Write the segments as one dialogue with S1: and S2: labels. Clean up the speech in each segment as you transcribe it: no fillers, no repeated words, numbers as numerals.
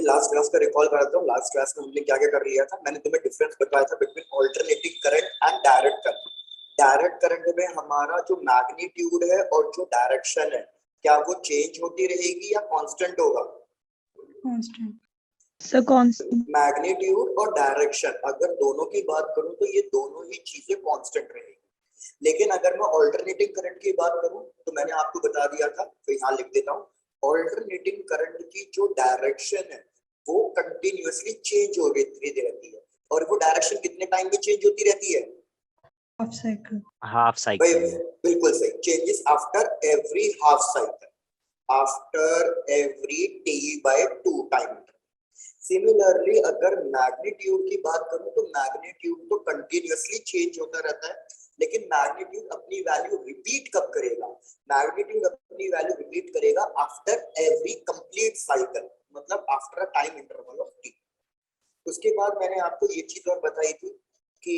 S1: Last class का recall कराता हूँ। लास्ट क्लास में हमने क्या क्या कर लिया था, मैंने तुम्हें डिफरेंस बताया था between alternating current and direct current. Direct current में हमारा जो मैग्नीट्यूड है और जो डायरेक्शन है, क्या वो चेंज होती रहेगी या कांस्टेंट होगा?
S2: Constant sir, constant.
S1: मैग्नीट्यूड और डायरेक्शन अगर दोनों की बात करूं तो ये दोनों ही चीजें कांस्टेंट रहेगी। लेकिन अगर मैं ऑल्टरनेटिंग करंट की बात करूं तो मैंने आपको बता दिया था, तो यहाँ लिख देता हूँ, ऑल्टरनेटिंग करंट की जो डायरेक्शन है वो कंटिन्यूअसली चेंज होती रहती है। और वो डायरेक्शन कितने टाइम में चेंज होती रहती है?
S2: Half cycle.
S3: Half cycle.
S1: बिल्कुल सही, changes after every half cycle, after every t/2 time. Similarly अगर मैग्नीट्यूड की बात करूं तो मैग्नीट्यूड तो कंटिन्यूअसली चेंज होता रहता है, लेकिन मैग्नीट्यूड अपनी वैल्यू रिपीट कब करेगा? मैग्नीट्यूड अपनी वैल्यू रिपीट करेगा आफ्टर एवरी कंप्लीट साइकिल, मतलब after a time interval of t। उसके बाद मैंने आपको ये चीज और बताई थी कि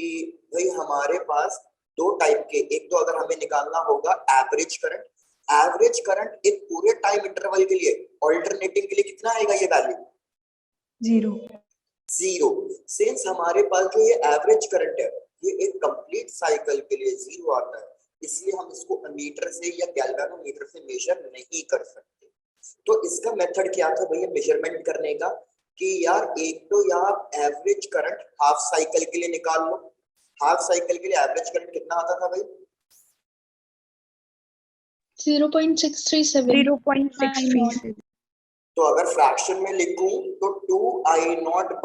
S1: भाई हमारे पास दो टाइप के, एक तो अगर हमें निकालना होगा एवरेज करंट। एवरेज करंट एक पूरे टाइम इंटरवल के लिए, ऑल्टरनेटिंग के लिए कितना आएगा ये वैल्यू? जीरो। सिंस हमारे पास जो ये एवरेज करंट है ये एक कंप्लीट साइकिल के लिए जीरो आता है, इसलिए हम इसको अमीटर से या गैल्वेनोमीटर से मेजर नहीं कर सकते। तो इसका मेथड क्या था भैया मेजरमेंट करने का, कि यार एक तो यार एवरेज करंट हाफ साइकिल के लिए निकाल लो। हाफ साइकिल के लिए एवरेज करंट कितना आता था भाई?
S2: 0.637।
S4: 0.637।
S1: तो अगर फ्रैक्शन में लिखूं तो 2I0/π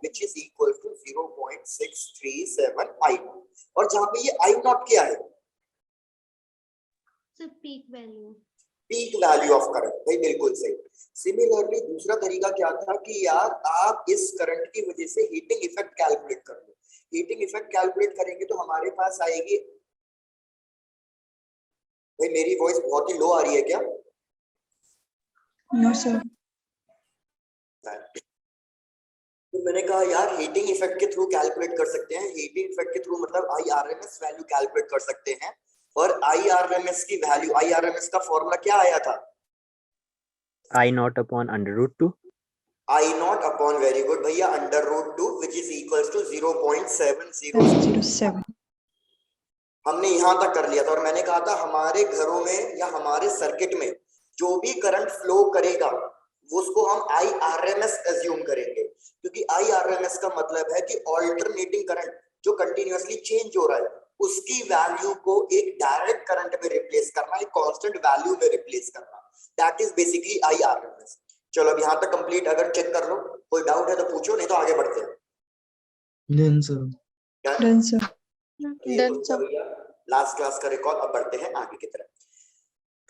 S1: which is equal to 0.637 I0। और जहां पे ये I0 क्या है?
S5: Peak value,
S1: peak value of current. भाई बिल्कुल सही। सिमिलरली दूसरा तरीका क्या था कि यार आप इस करंट की वजह से हीटिंग इफेक्ट कैलकुलेट कर लो। हीटिंग इफेक्ट कैलकुलेट करेंगे तो हमारे पास आएगी, भाई मेरी वॉइस बहुत ही लो आ रही है क्या?
S2: No sir.
S1: तो मैंने कहा यार हीटिंग इफेक्ट के थ्रू कैलकुलेट कर सकते हैं। हीटिंग इफेक्ट के थ्रू मतलब IRMS वैल्यू कैलकुलेट कर सकते हैं। और IRMS की वैल्यू, IRMS का फॉर्मूला क्या आया था?
S3: I0/√2।
S1: I0 upon, very good भैया, √2 which is equals to 0.707। हमने यहां तक कर लिया था और मैंने कहा था हमारे घरों में या हमारे सर्किट में जो भी करंट फ्लो करेगा उसको हम IRMS एज्यूम करेंगे, क्योंकि IRMS का मतलब है कि ऑल्टरनेटिंग करंट जो कंटिन्यूअसली चेंज हो रहा है उसकी वैल्यू को एक डायरेक्ट करंट में रिप्लेस करना, एक कांस्टेंट वैल्यू में रिप्लेस करना, दैट इज बेसिकली IRMS। चलो अब यहां तक कंप्लीट, अगर चेक कर लो, कोई डाउट है तो पूछो, नहीं तो आगे बढ़ते हैं।
S2: Done sir. Done sir.
S1: Done sir. Last class का रिकॉल, अब बढ़ते हैं आगे की तरफ।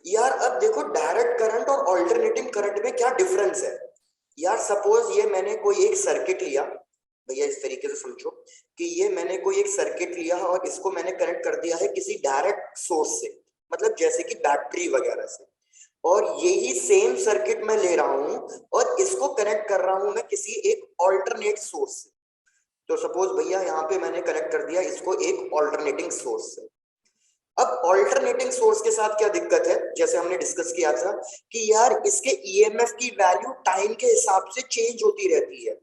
S1: यार अब देखो डायरेक्ट करंट और ऑल्टरनेटिंग करंट में क्या डिफरेंस है। यार सपोज ये मैंने कोई एक सर्किट लिया, भैया इस तरीके से समझो कि ये मैंने कोई एक सर्किट लिया और इसको मैंने कनेक्ट कर दिया है किसी डायरेक्ट सोर्स से, मतलब जैसे कि बैटरी वगैरह से, और यही सेम सर्किट मैं ले रहा हूं और इसको कनेक्ट कर रहा हूं मैं किसी एक ऑल्टरनेट सोर्स से। तो सपोज भैया यहाँ पे मैंने कनेक्ट कर दिया इसको एक ऑल्टरनेटिंग सोर्स से। अब ऑल्टरनेटिंग सोर्स के साथ क्या दिक्कत है, जैसे हमने डिस्कस किया था कि यार इसके EMF की वैल्यू टाइम के हिसाब से चेंज होती रहती है।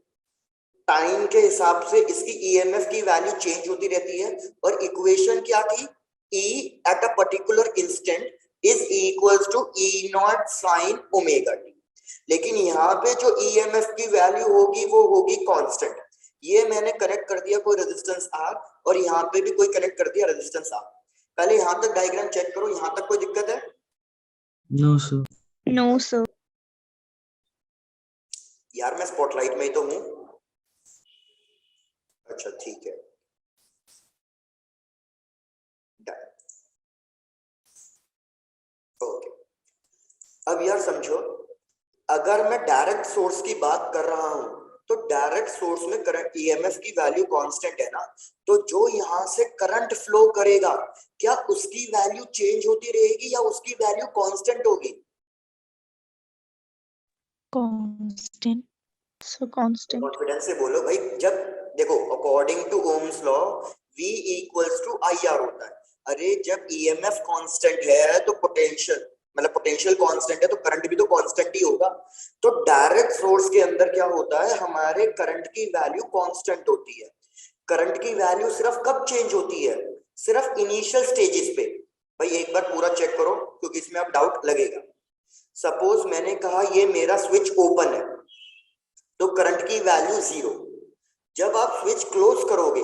S1: टाइम के हिसाब से इसकी EMF की वैल्यू चेंज होती रहती है। और इक्वेशन क्या थी? E at a particular instant is equals to E0 sin omega t। लेकिन यहाँ पे जो EMF की वैल्यू होगी वो होगी कांस्टेंट। ये मैंने कनेक्ट कर दिया कोई रेजिस्टेंस R और यहाँ पे भी कोई कनेक्ट कर दिया रेजिस्टेंस R। पहले यहाँ तक डायग्राम चेक करो, यहाँ तक कोई दिक्कत है?
S2: No sir.
S4: No sir.
S1: यार मैं स्पॉटलाइट में ही तो हूँ। अच्छा ठीक है, ओके। अब यार समझो, अगर मैं डायरेक्ट सोर्स की बात कर रहा हूं तो डायरेक्ट सोर्स में करंट EMF की वैल्यू कांस्टेंट है ना, तो जो यहां से करंट फ्लो करेगा क्या उसकी वैल्यू चेंज होती रहेगी या उसकी वैल्यू कांस्टेंट होगी?
S4: Constant sir, constant.
S1: कॉन्फिडेंस से बोलो भाई। जब देखो according to Ohm's law V equals to IR होता है। अरे जब EMF कांस्टेंट है तो पोटेंशियल, मतलब पोटेंशियल कांस्टेंट है तो करंट भी तो कांस्टेंट ही होगा। तो तो डायरेक्ट सोर्स के अंदर क्या होता है, हमारे करंट की वैल्यू कांस्टेंट होती है। करंट की वैल्यू सिर्फ कब चेंज होती है, सिर्फ इनिशियल स्टेजेस पे। भाई एक बार पूरा चेक करो क्योंकि इसमें अब डाउट लगेगा। सपोज मैंने कहा ये मेरा स्विच ओपन है तो करंट की वैल्यू 0। जब आप स्विच क्लोज करोगे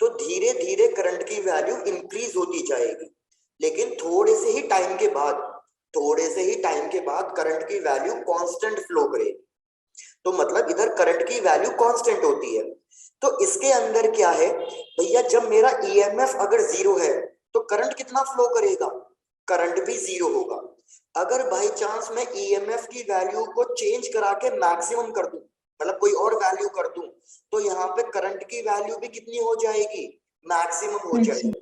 S1: तो धीरे धीरे करंट की वैल्यू इंक्रीज होती जाएगी, लेकिन थोड़े से ही टाइम के बाद करंट की वैल्यू कांस्टेंट फ्लो करेगी। तो मतलब इधर करंट की वैल्यू कांस्टेंट होती है। तो इसके अंदर क्या है भैया, जब मेरा ईएमएफ अगर 0 है तो करंट कितना फ्लो करेगा, करंट भी 0 होगा। अगर बाई चांस मैं ईएमएफ की वैल्यू को चेंज करा के मैक्सिमम कर दूं, मतलब कोई और वैल्यू कर दूं, तो यहाँ पे करंट की वैल्यू भी कितनी हो जाएगी, मैक्सिमम हो जाएगी।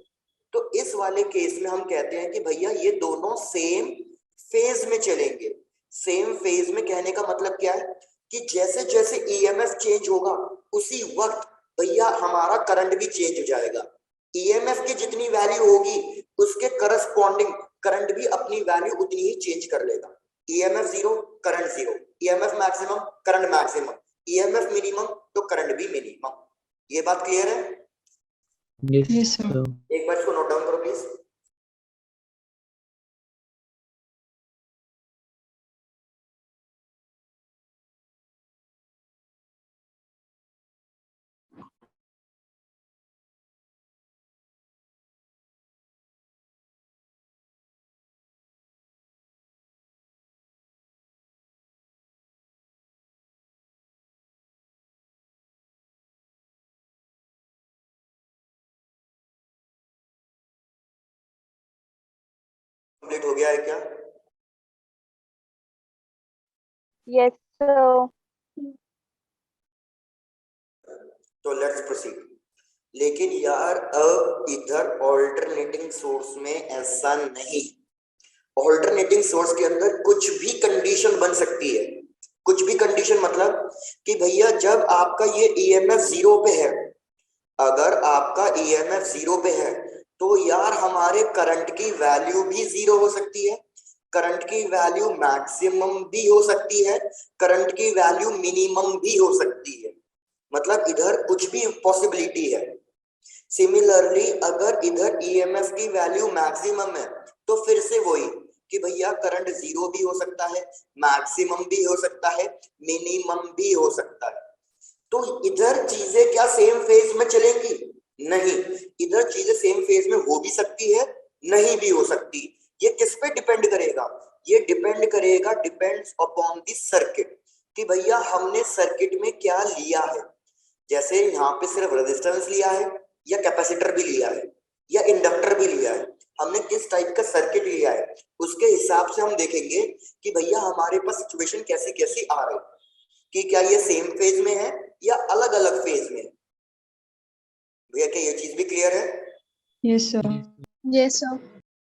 S1: तो इस वाले केस में हम कहते हैं कि भैया ये दोनों सेम फेज में चलेंगे। सेम फेज में कहने का मतलब क्या है कि जैसे जैसे ईएमएफ चेंज होगा उसी वक्त भैया हमारा करंट भी चेंज हो जाएगा। ईएमएफ की जितनी वैल्यू होगी उसके करस्पॉन्डिंग करंट भी अपनी वैल्यू उतनी ही चेंज कर लेगा। EMF 0 current 0, EMF maximum current maximum, EMF minimum तो करंट भी मिनिमम। ये बात क्लियर है?
S2: Yes, sir.
S1: एक बार इसको नोट डाउन करो प्लीज। कंप्लीट हो गया है क्या?
S4: Yes, sir.
S1: तो लेट्स प्रोसीड। लेकिन यार अब इधर ऑल्टरनेटिंग सोर्स में ऐसा नहीं। ऑल्टरनेटिंग सोर्स के अंदर कुछ भी कंडीशन बन सकती है। कुछ भी कंडीशन मतलब कि भैया जब आपका ये ईएमएफ 0 पे है, अगर आपका ईएमएफ 0 पे है तो यार हमारे करंट की वैल्यू भी 0 हो सकती है, करंट की वैल्यू मैक्सिमम भी हो सकती है, करंट की वैल्यू मिनिमम भी हो सकती है। मतलब इधर कुछ भी पॉसिबिलिटी है। सिमिलरली अगर इधर ईएमएफ की वैल्यू मैक्सिमम है तो फिर से वही कि भैया करंट 0 भी हो सकता है, मैक्सिमम भी हो सकता है, मिनिमम भी हो सकता है। तो इधर चीजें क्या सेम फेज में चलेंगी? नहीं, इधर चीजें सेम फेज में हो भी सकती है, नहीं भी हो सकती। ये किस पे डिपेंड करेगा? ये डिपेंड करेगा, डिपेंड्स अपॉन द सर्किट, कि भैया हमने सर्किट में क्या लिया है। जैसे यहाँ पे सिर्फ रेजिस्टेंस लिया है या कैपेसिटर भी लिया है या इंडक्टर भी लिया है, हमने किस टाइप का सर्किट लिया है उसके हिसाब से हम देखेंगे कि भैया हमारे पास सिचुएशन कैसी कैसी आ रही, कि क्या ये सेम फेज में है या अलग अलग फेज में है। भैया क्या ये चीज भी क्लियर है?
S2: Yes, sir.
S4: Yes, sir.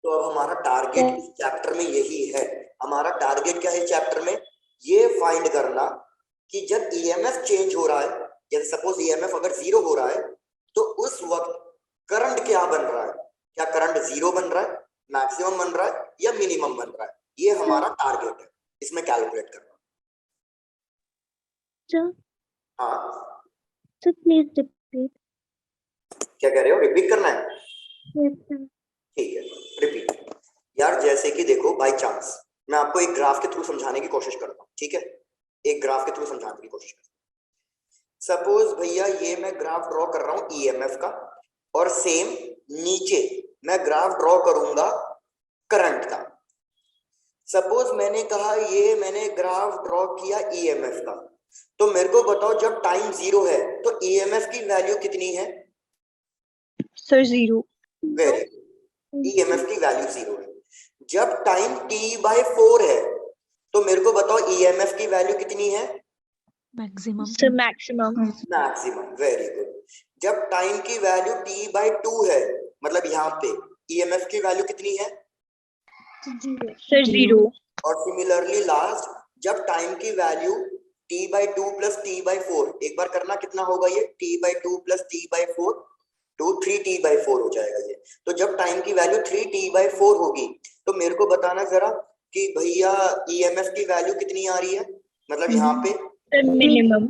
S1: तो अब हमारा टारगेट इस चैप्टर में यही है। हमारा टारगेट क्या है चैप्टर में? ये फाइंड करना कि जब ईएमएफ चेंज हो रहा है, जैसे सपोज ईएमएफ अगर 0 हो रहा है तो उस वक्त करंट क्या बन रहा है, क्या करंट 0 बन रहा है, मैक्सिमम बन रहा है या मिनिमम बन रहा है। ये हमारा टारगेट है, इसमें कैलकुलेट करना।
S4: Sir,
S1: हाँ
S4: sir, please repeat.
S1: क्या कह रहे हो, रिपीट करना है?
S4: Yes, sir.
S1: ठीक है, रिपीट। यार जैसे कि देखो बाय चांस मैं आपको एक ग्राफ के थ्रू समझाने की कोशिश करता हूँ, ठीक है? एक ग्राफ के थ्रू समझाने की कोशिश करता हूँ। सपोज भैया ये मैं ग्राफ ड्रॉ कर रहा हूँ ईएमएफ का, और सेम नीचे मैं ग्राफ ड्रॉ करूंगा करंट का। सपोज मैंने कहा ये मैंने ग्राफ ड्रॉ किया ईएमएफ का, तो मेरे को बताओ जब टाइम 0 है तो ईएमएफ की वैल्यू कितनी है?
S4: Sir, 0.
S1: वेरी गुड, ईएमएफ की वैल्यू 0 है। जब टाइम t/4 है तो मेरे को बताओ ईएमएफ की वैल्यू कितनी है?
S4: Maximum. Sir, maximum.
S1: Maximum, very good. जब टाइम की वैल्यू t/2 है, मतलब यहाँ पे ईएमएफ की वैल्यू कितनी है?
S4: Sir, 0.
S1: और सिमिलरली लास्ट जब टाइम की वैल्यू t/2 प्लस t/4, एक बार करना कितना होगा ये, t/2 प्लस t/4 तो 3t/4 हो जाएगा ये। तो जब टाइम की वैल्यू 3t/4 होगी तो मेरे को बताना जरा कि भैया ईएमएफ की वैल्यू कितनी आ रही है, मतलब यहाँ पे
S4: Sir, minimum.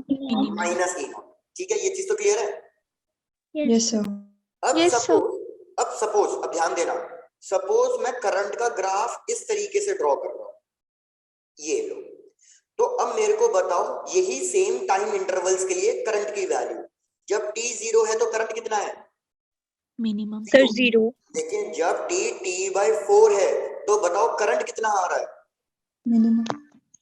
S1: Minus E not. ठीक है, ये चीज तो क्लियर है।
S2: Yes, sir.
S1: अब
S4: Yes, sir.
S1: सपोज अब ध्यान देना, सपोज मैं करंट का ग्राफ इस तरीके से ड्रॉ कर रहा हूं, ये लो। तो अब मेरे को बताओ, यही सेम टाइम इंटरवल्स के लिए करंट की वैल्यू, जब t 0 है तो करंट कितना है?
S3: Minimum
S4: Sir, 0.
S1: लेकिन जब t/4 है तो बताओ करंट कितना आ रहा है?
S2: Minimum.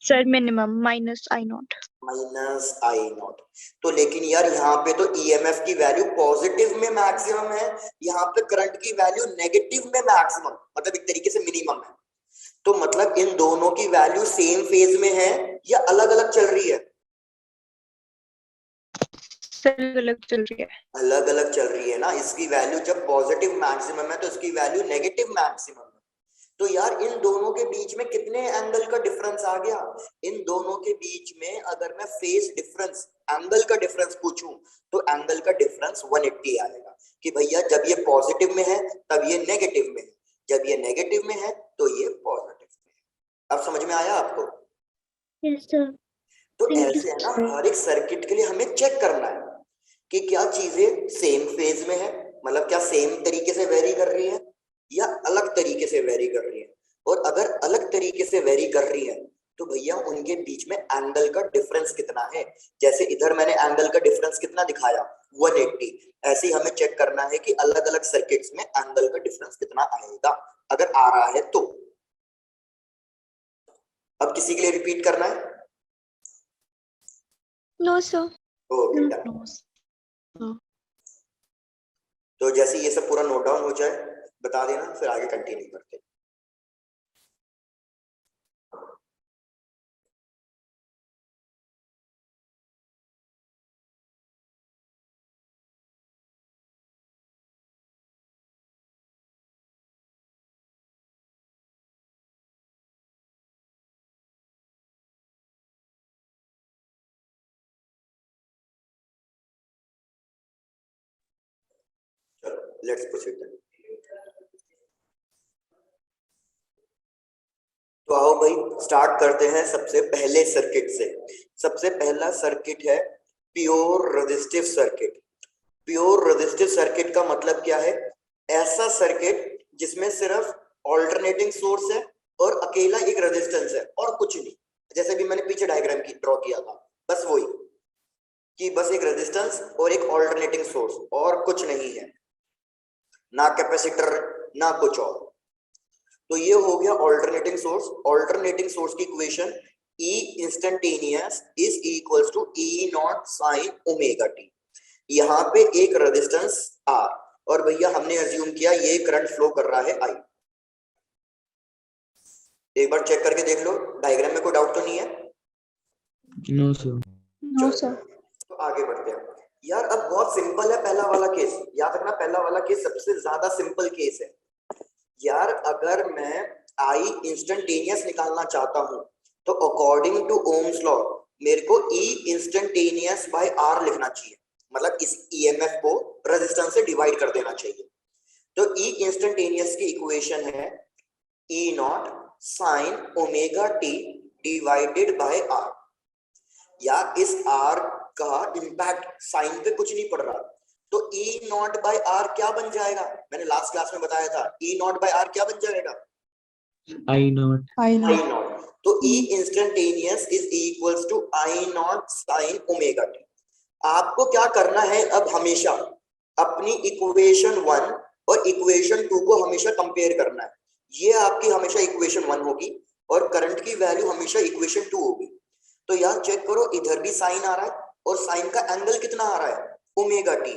S4: Sir, minimum. Minus I naught.
S1: Minus I not. तो लेकिन यार यहाँ पे तो ईएमएफ की वैल्यू पॉजिटिव में मैक्सिमम है, यहाँ पे करंट की वैल्यू नेगेटिव में मैक्सिमम, मतलब एक तरीके से मिनिमम है। तो मतलब इन दोनों की वैल्यू सेम फेज में है या अलग अलग चल रही है?
S4: Sir, अलग चल रही है।
S1: अलग अलग चल रही है ना। इसकी वैल्यू जब पॉजिटिव मैक्सिमम है तो इसकी वैल्यू नेगेटिव मैक्सिमम है। तो यार इन दोनों के बीच में कितने एंगल का डिफरेंस आ गया? इन दोनों के बीच में अगर मैं फेज डिफरेंस, एंगल का डिफरेंस पूछूं तो एंगल का डिफरेंस 180 आएगा कि भैया जब ये पॉजिटिव में है तब ये नेगेटिव में है, जब ये नेगेटिव में है तो ये पॉजिटिव में है। अब समझ में आया आपको?
S4: Yes, sir.
S1: तो ऐसे है ना, हर एक सर्किट के लिए हमें चेक करना है कि क्या चीजें सेम फेज में है, मतलब क्या सेम तरीके से वेरी कर रही है या अलग तरीके से वेरी कर रही है। और अगर अलग तरीके से वेरी कर रही है तो भैया उनके बीच में एंगल का डिफरेंस कितना है। जैसे इधर मैंने एंगल का डिफरेंस कितना दिखाया, 180। ऐसे ही हमें चेक करना है कि अलग अलग सर्किट्स में एंगल का डिफरेंस कितना आएगा, अगर आ रहा है तो। अब किसी के लिए रिपीट करना है?
S4: No, sir.
S1: Okay done. तो जैसे ये सब पूरा नोट डाउन हो जाए बता देना, फिर आगे कंटिन्यू करते हैं। चलो लेट्स प्रोसीड। तो आओ भाई स्टार्ट करते हैं सबसे पहले सर्किट से। सबसे पहला सर्किट है pure resistive circuit. Pure resistive circuit का मतलब क्या है? ऐसा सर्किट जिसमें सिर्फ ऑल्टरनेटिंग सोर्स है और अकेला एक रेजिस्टेंस है और कुछ नहीं। जैसे भी मैंने पीछे डायग्राम की ड्रॉ किया था, बस वही कि बस एक रेजिस्टेंस और एक ऑल्टरनेटिंग सोर्स और कुछ नहीं है, ना कैपेसिटर ना कुछ और। तो ये हो गया ऑल्टरनेटिंग सोर्स। ऑल्टरनेटिंग सोर्स की equation E instantaneous is equals to E naught sine omega t. यहाँ पे एक रेजिस्टेंस R और भैया हमने अज्यूम किया ये करंट फ्लो कर रहा है I। एक बार चेक करके देख लो, डायग्राम में कोई डाउट तो नहीं है?
S3: No sir.
S2: No, sir.
S1: तो आगे बढ़ते हैं। यार अब बहुत सिंपल है पहला वाला केस, याद रखना पहला वाला केस सबसे ज्यादा सिंपल केस है। यार अगर मैं I इंस्टेंटेनियस निकालना चाहता हूं तो अकॉर्डिंग टू ओम्स लॉ मेरे को E इंस्टेंटेनियस बाय R लिखना चाहिए, मतलब इस EMF को रेजिस्टेंस से डिवाइड कर देना चाहिए। तो E इंस्टेंटेनियस की इक्वेशन है E naught sine omega T divided by R। या इस R का इम्पैक्ट साइन पे कुछ नहीं पड़ रहा, तो E नॉट बाय R क्या बन जाएगा? मैंने लास्ट क्लास में बताया था E नॉट बाय R क्या बन जाएगा?
S3: I naught.
S2: I
S1: I
S2: know.
S1: Naught. तो E instantaneous is equals to I naught sine omega t. आपको क्या करना है अब, हमेशा अपनी इक्वेशन 1 और इक्वेशन 2 को हमेशा कंपेयर करना है। ये आपकी हमेशा इक्वेशन 1 होगी और करंट की वैल्यू हमेशा इक्वेशन 2 होगी। तो यार चेक करो, इधर भी साइन आ रहा है और साइन का एंगल कितना आ रहा है? Omega T.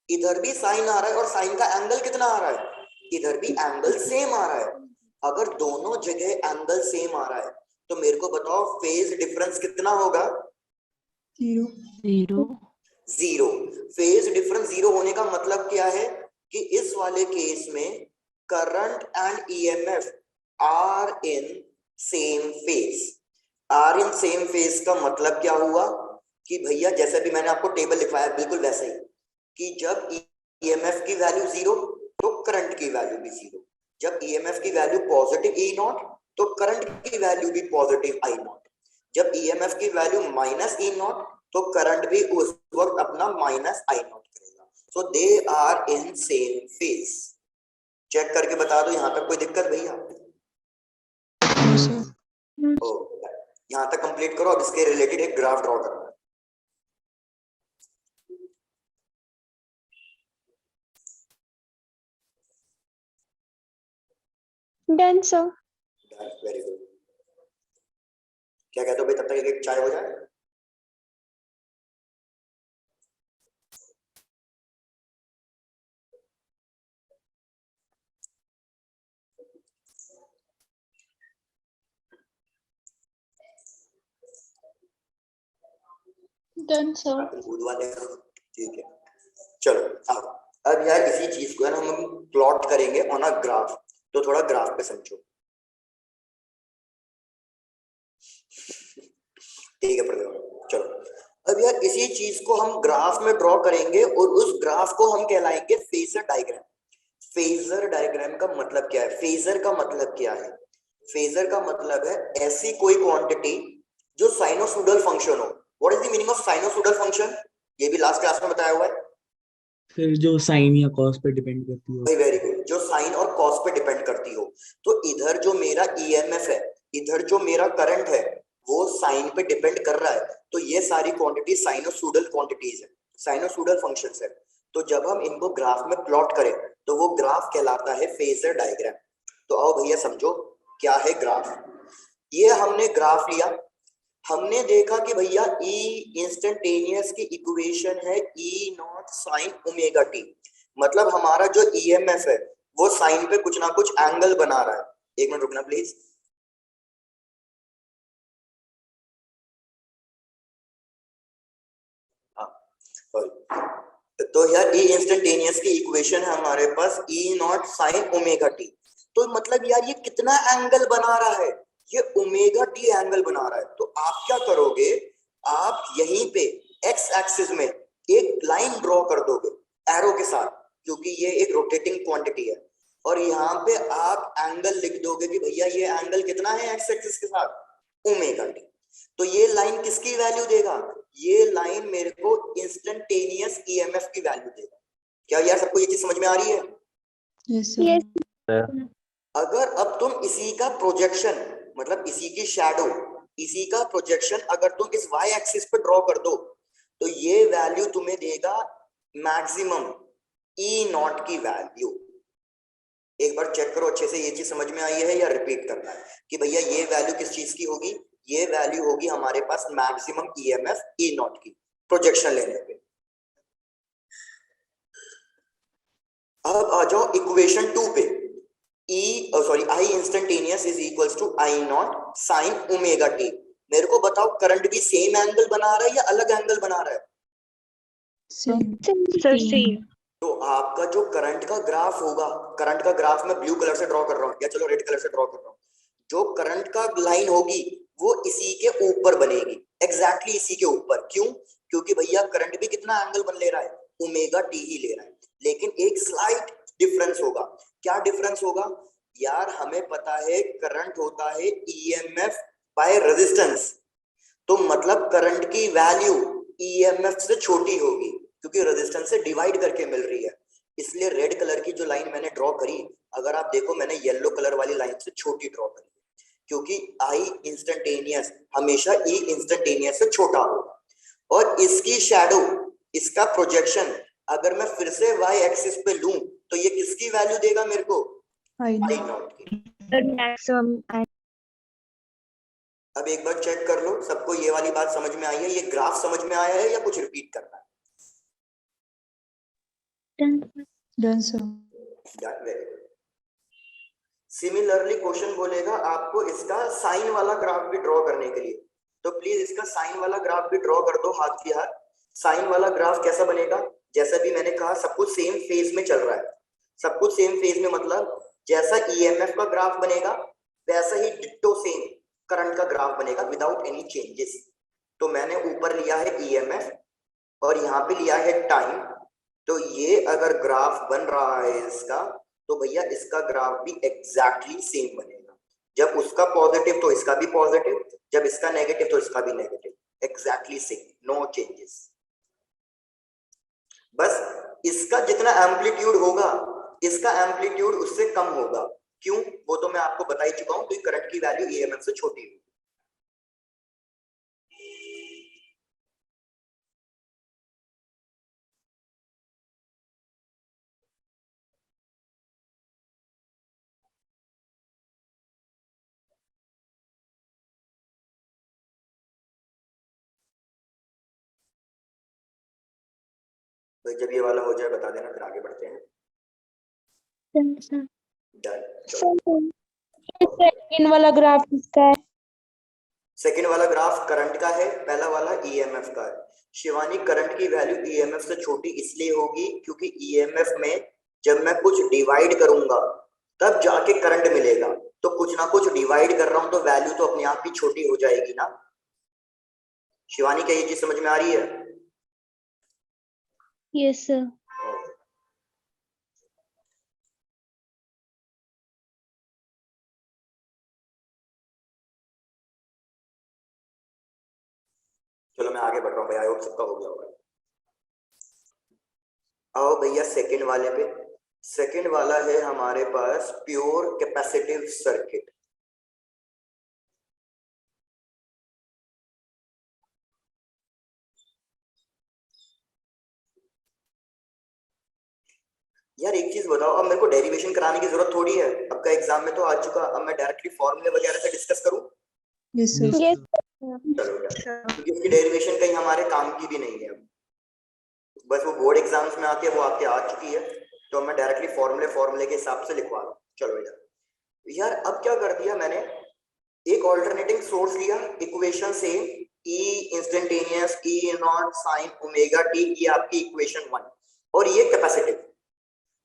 S1: इधर भी साइन आ रहा है और साइन का एंगल कितना आ रहा है? इधर भी एंगल सेम आ रहा है। अगर दोनों जगह एंगल सेम आ रहा है तो मेरे को बताओ फेज डिफरेंस कितना होगा?
S2: 0.
S3: Zero.
S1: Zero. Phase difference zero होने का मतलब क्या है कि इस वाले केस में current and EMF are in same phase. Are in same phase का मतलब क्या हुआ कि भैया जैसे भी मैंने आपको टेबल लिखवाया बिल्कुल वैसे ही, कि जब ईएमएफ की वैल्यू जीरो तो करंट की वैल्यू भी जीरो। जब ईएमएफ की वैल्यू पॉजिटिव ई नॉट तो करंट की वैल्यू भी पॉजिटिव आई नॉट। जब ईएमएफ की वैल्यू माइनस ई नॉट तो करंट भी उस वक्त अपना माइनस आई नॉट करेगा। So they are in same phase. Check करके बता दो यहाँ तक कोई दिक्कत भैया?
S2: No, sir.
S1: ओ यहाँ तक कंप्लीट करो। अब इसके रिलेटेड एक ग्राफ ड्रॉ करना है।
S4: Done, sir.
S1: Very good. क्या कहते हो भाई? तब तक एक चाय हो जाए।
S2: Done, sir.
S1: दूध वाले ठीक है। चलो अब यार इसी चीज को है ना हम प्लॉट करेंगे ऑन अ ग्राफ। तो थोड़ा ग्राफ पे समझो। ठीक है प्रदीप। चलो अब यार इसी चीज को हम ग्राफ में ड्रॉ करेंगे और उस ग्राफ को हम कहलाएंगे फेजर डायग्राम। फेजर डायग्राम का मतलब क्या है? फेजर का मतलब क्या है? फेजर का मतलब है ऐसी कोई क्वांटिटी जो साइनोसोडल फंक्शन हो। What is the meaning of sinusoidal function? ये भी लास्ट क्लास में बताया हुआ है।
S3: फिर जो साइन या कॉस पे डिपेंड करती हो।
S1: Very good. जो साइन और कॉस पे डिपेंड करती हो। तो इधर जो मेरा ईएमएफ है, इधर जो मेरा करंट है, वो साइन पे डिपेंड कर रहा है। तो ये सारी क्वांटिटी साइनोसोडल क्वांटिटीज है, साइनोसोडल फंक्शंस है। तो जब हम इनको ग्राफ में प्लॉट करें तो वो ग्राफ कहलाता है फेजर डायग्राम। तो आओ भैया समझो क्या है ग्राफ। ये हमने ग्राफ लिया, हमने देखा कि भैया E इंस्टेंटेनियस की इक्वेशन है E naught sine omega T. मतलब हमारा जो ईएमएफ है वो साइन पे कुछ ना कुछ एंगल बना रहा है। एक मिनट रुकना प्लीज। तो यार E इंस्टेंटेनियस की इक्वेशन है हमारे पास E naught sine omega T. तो मतलब यार ये कितना एंगल बना रहा है? ये ओमेगा टी एंगल बना रहा है। तो आप क्या करोगे? आप यहीं पे एक्स एक्सिस में एक लाइन ड्रॉ कर दोगे एरो के साथ, क्योंकि ये एक रोटेटिंग क्वांटिटी है। और यहाँ पे आप एंगल लिख दोगे कि भैया ये एंगल कितना है एक्स एक्सिस के साथ? Omega T. तो ये लाइन किसकी वैल्यू देगा? ये लाइन मेरे को इंस्टेंटेनियस ईएमएफ की वैल्यू देगा। क्या यार सबको ये चीज समझ में आ रही है?
S2: Yes, sir.
S4: Yes.
S1: अगर अब तुम इसी का प्रोजेक्शन, मतलब इसी की शैडो, इसी का प्रोजेक्शन अगर तुम इस y एक्सिस पे ड्रॉ कर दो तो ये वैल्यू तुम्हें देगा मैक्सिमम E नॉट की वैल्यू। एक बार चेक करो अच्छे से ये चीज समझ में आई है या रिपीट करना है कि भैया ये वैल्यू किस चीज की होगी? ये वैल्यू होगी हमारे पास मैक्सिमम ईएमएफ E नॉट की प्रोजेक्शन लेने पे। अब आ जाओ इक्वेशन 2 पे। I instantaneous is equals to I naught sine omega t. मेरे को बताओ करंट भी सेम एंगल बना रहा है या अलग एंगल बना रहा है?
S2: Same.
S4: Sir, same.
S1: तो आपका जो करंट का ग्राफ होगा, करंट का ग्राफ मैं ब्लू कलर से ड्रॉ कर रहा हूँ या चलो रेड कलर से ड्रॉ कर रहा हूँ। जो करंट का लाइन होगी वो इसी के ऊपर बनेगी, एग्जैक्टली इसी के ऊपर। क्यों? क्योंकि भैया करंट भी कितना एंगल बन ले रहा है? ओमेगा टी ही ले रहा है। लेकिन एक स्लाइट डिफरेंस होगा। क्या डिफरेंस होगा? यार हमें पता है करंट होता है ईएमएफ बाय रेजिस्टेंस। तो मतलब करंट की वैल्यू ईएमएफ से छोटी होगी क्योंकि रेजिस्टेंस से डिवाइड करके मिल रही है। इसलिए रेड कलर की जो लाइन मैंने ड्रॉ करी, अगर आप देखो मैंने येलो कलर वाली लाइन से छोटी ड्रॉ करी, क्योंकि I इंस्टेंटेनियस हमेशा E इंस्टेंटेनियस से छोटा होगा। और इसकी शैडो, इसका प्रोजेक्शन अगर मैं फिर से y एक्सिस पे लूं तो ये किसकी वैल्यू देगा मेरे को?
S2: I
S1: I
S2: know.
S1: नॉट की।
S4: The maximum.
S1: अब एक बार चेक कर लो सबको ये वाली बात समझ में आई है? ये ग्राफ समझ में आया है या कुछ रिपीट करना है?
S2: Done, sir.
S1: सिमिलरली क्वेश्चन बोलेगा आपको इसका साइन वाला ग्राफ भी ड्रॉ करने के लिए। तो प्लीज इसका साइन वाला ग्राफ भी ड्रॉ कर दो हाथ की हाथ। साइन वाला ग्राफ कैसा बनेगा? जैसा भी मैंने कहा सब कुछ सेम फेज में चल रहा है। सब कुछ सेम फेज में मतलब जैसा ईएमएफ का ग्राफ बनेगा वैसा ही डिट्टो सेम करंट का ग्राफ बनेगा विदाउट एनी चेंजेस। तो मैंने ऊपर लिया है ईएमएफ और यहाँ पे लिया है टाइम। तो ये अगर ग्राफ बन रहा है इसका, तो भैया इसका ग्राफ भी एग्जैक्टली सेम बनेगा। जब उसका पॉजिटिव तो इसका भी पॉजिटिव, जब इसका नेगेटिव तो इसका भी negative, exactly same, no changes. बस इसका जितना एम्पलीट्यूड होगा इसका एम्पलीट्यूड उससे कम होगा। क्यों, वो तो मैं आपको बता ही चुका हूं, तो करंट की वैल्यू ईएमएफ से छोटी होगी। तो जब ये वाला हो जाए बता देना, फिर आगे बढ़ते हैं।
S4: Done, sir.
S1: डन।
S4: सेकंड वाला ग्राफ किसका है?
S1: सेकंड वाला ग्राफ करंट का है, पहला वाला ईएमएफ का है। शिवानी, करंट की वैल्यू ईएमएफ से छोटी इसलिए होगी क्योंकि ईएमएफ में जब मैं कुछ डिवाइड करूंगा तब जाके करंट मिलेगा, तो कुछ ना कुछ डिवाइड कर रहा हूं तो वैल्यू तो अपने आप ही छोटी हो जाएगी ना। शिवानी, क्या ये चीज समझ में आ रही है?
S4: Yes, sir.
S1: चलो मैं आगे बढ़ रहा हूँ भैया, आई होप सबका हो गया होगा। आओ भैया सेकंड वाले पे। सेकंड वाला है हमारे पास प्योर कैपेसिटिव सर्किट। यार एक चीज बताओ, अब मेरे को डेरिवेशन कराने की जरूरत थोड़ी है, अब का एग्जाम में तो आ चुका, अब मैं डायरेक्टली फॉर्मूले वगैरह से डिस्कस करूं?
S2: Yes, sir.
S4: Yes,
S1: चलो यार, क्योंकि उसकी डेरिवेशन कहीं हमारे काम की भी नहीं है, बस वो बोर्ड एग्जाम्स में आती है, वो आपके आ चुकी है, तो मैं डायरेक्टली फॉर्मूले के हिसाब से लिखवा रहा हूँ। चलो यार अब क्या कर दिया मैंने, एक ऑल्टरनेटिंग सोर्स लिया इक्वेशन से, E instantaneous E naught sine omega T, ये आपकी इक्वेशन 1, और ये कैपेसिटिव।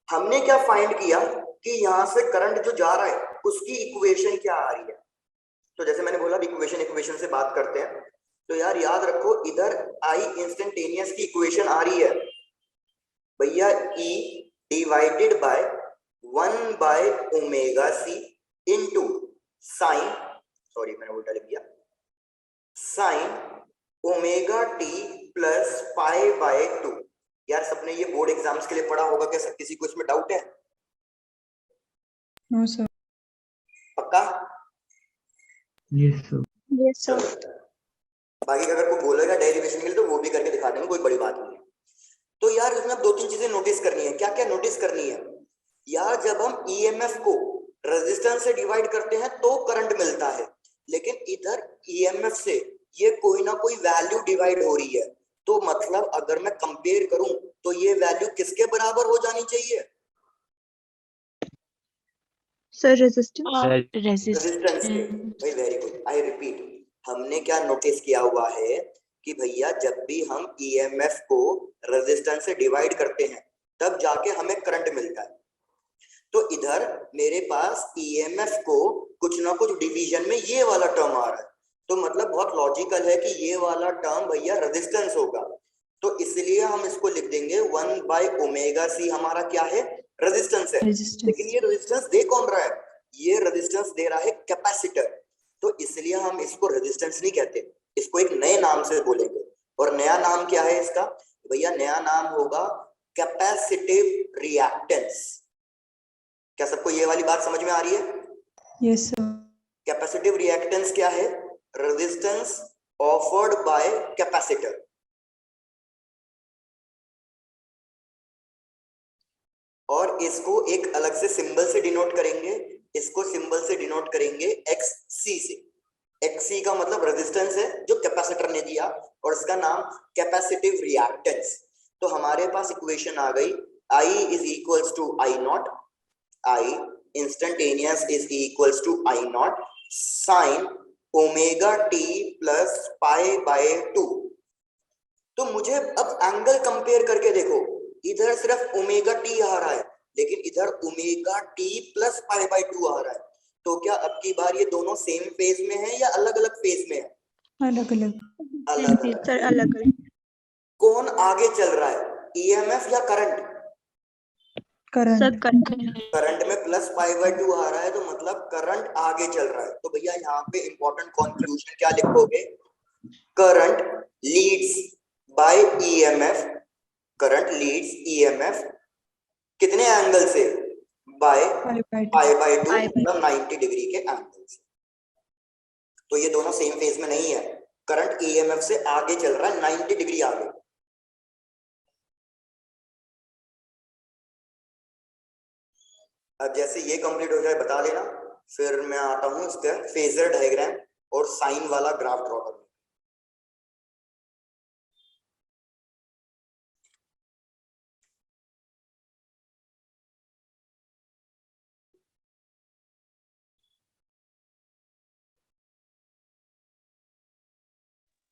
S1: हमने क्या फाइंड किया कि यहां से करंट जो जा रहा है उसकी इक्वेशन क्या आ रही है। तो जैसे मैंने बोला इक्वेशन से बात करते हैं, तो यार याद रखो इधर I इंस्टेंटेनियस की इक्वेशन आ रही है भैया, E divided by 1 by omega C into sine, sorry मैंने उल्टा लिख दिया, sine omega t plus pi by 2। यार सबने ये बोर्ड एग्जाम्स के लिए पढ़ा होगा, क्या किसी को इसमें डाउट है?
S2: No, sir.
S1: पक्का?
S3: Yes, sir.
S4: yes, sir.
S1: बाकी अगर कोई बोलेगा डेरिवेशन के लिए तो वो भी करके दिखा देंगे, कोई बड़ी बात नहीं है। तो यार इसमें अब 2-3 चीजें नोटिस करनी है। क्या क्या नोटिस करनी है यार? जब हम ईएमएफ को रेजिस्टेंस से डिवाइड करते हैं तो करंट मिलता है, लेकिन इधर ईएमएफ से ये कोई ना कोई वैल्यू डिवाइड हो रही है, तो मतलब अगर मैं कंपेयर करूं तो ये वैल्यू किसके बराबर हो जानी चाहिए?
S4: Sir, resistance.
S1: रेजिस्टेंस के। भाई वेरी गुड, आई रिपीट, हमने क्या नोटिस किया हुआ है कि भैया जब भी हम ईएमएफ को रेजिस्टेंस से डिवाइड करते हैं तब जाके हमें करंट मिलता है। तो इधर मेरे पास ईएमएफ को कुछ ना कुछ डिवीजन में ये वाला टर्म आ रहा है, तो मतलब बहुत लॉजिकल है कि ये वाला टर्म भैया रेजिस्टेंस होगा, तो इसलिए हम इसको लिख देंगे 1 बाय ओमेगा सी हमारा क्या है? रेजिस्टेंस है।
S2: Resistance.
S1: लेकिन ये रेजिस्टेंस दे कौन रहा है? ये रेजिस्टेंस दे रहा है कैपेसिटर, तो इसलिए हम इसको रेजिस्टेंस नहीं कहते, इसको एक नए नाम से बोलेंगे। और नया नाम क्या है इसका भैया? नया नाम होगा कैपेसिटिव रिएक्टेंस। क्या सबको ये वाली बात समझ में आ रही है?
S2: Yes, sir.
S1: कैपेसिटिव रिएक्टेंस क्या है? Resistance offered by capacitor. और इसको एक अलग से सिंबल से डिनोट करेंगे, इसको सिंबल से डिनोट करेंगे एक्ससी से। एक्ससी का मतलब रेजिस्टेंस है जो कैपेसिटर ने दिया, और इसका नाम कैपेसिटिव रिएक्टेंस। तो हमारे पास इक्वेशन आ गई, I is equals to I naught, I instantaneous is equals to I naught sin omega t plus pi by 2। तो मुझे अब एंगल कंपेयर करके देखो, इधर सिर्फ ओमेगा टी आ रहा है, लेकिन इधर omega t plus pi by 2 आ रहा है, तो क्या अब की बार ये दोनों सेम फेज में है या अलग अलग फेज में है?
S2: अलग अलग।
S1: अलग अलग।
S4: Sir, अलग अलग।
S1: कौन आगे चल रहा है, ईएमएफ या करंट?
S2: करंट
S1: करंट में प्लस π/2 आ रहा है तो मतलब करंट आगे चल रहा है। तो भैया यहाँ पे इंपॉर्टेंट कंक्लूजन क्या लिखोगे? Current leads by EMF, current Leeds EMF कितने एंगल से? बाय π/2 मतलब 90 डिग्री के एंगल से। तो ये दोनों सेम फेज में नहीं है, करंट ईएमएफ से आगे चल रहा है 90 डिग्री आगे। अब जैसे ये कंप्लीट हो जाए बता देना, फिर मैं आता हूं इसका फेजर डायग्राम और साइन वाला ग्राफ ड्रॉ करूंगा।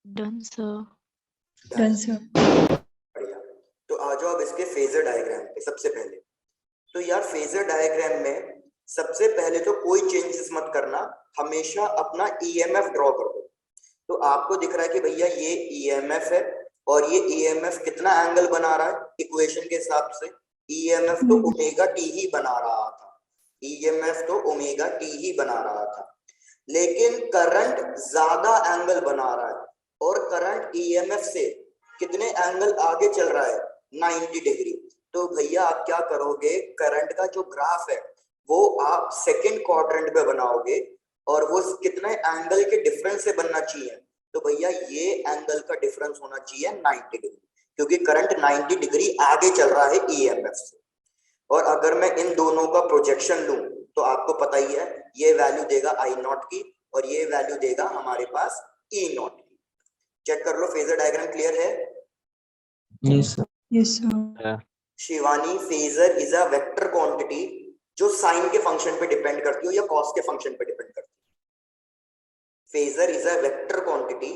S5: Done sir.
S2: Done sir.
S1: बढ़िया, तो आ जाओ अब इसके फेजर डायग्राम पे। सबसे पहले तो यार फेजर डायग्राम में सबसे पहले तो कोई चेंजेस मत करना, हमेशा अपना ईएमएफ ड्रॉ कर दो। तो आपको दिख रहा है कि भैया ये ईएमएफ है और ये ईएमएफ कितना एंगल बना रहा है इक्वेशन के हिसाब से? ईएमएफ तो ओमेगा टी ही बना रहा था, ईएमएफ तो ओमेगा टी ही बना रहा था, लेकिन करंट ज्यादा एंगल बना रहा है और करंट ईएमएफ से कितने एंगल आगे चल रहा है? 90 डिग्री। तो भैया आप क्या करोगे, करंट का जो ग्राफ है वो आप सेकंड क्वाड्रेंट पे बनाओगे और वो कितने एंगल के डिफरेंस से बनना चाहिए? तो भैया ये एंगल का डिफरेंस होना चाहिए 90 डिग्री, क्योंकि करंट 90 डिग्री आगे चल रहा है ईएमएफ से। और अगर मैं इन दोनों का प्रोजेक्शन लूं तो आपको पता ही है ये वैल्यू देगा आई नॉट की और ये वैल्यू देगा हमारे पास ई नॉट की। चेक कर लो, फेजर डायग्राम क्लियर है?
S3: Yes sir.
S2: Yes sir.
S1: Shivani, phasor is a vector quantity जो साइन के फंक्शन पे डिपेंड करती हो या कॉस के फंक्शन पे डिपेंड करती है। Phasor is a vector quantity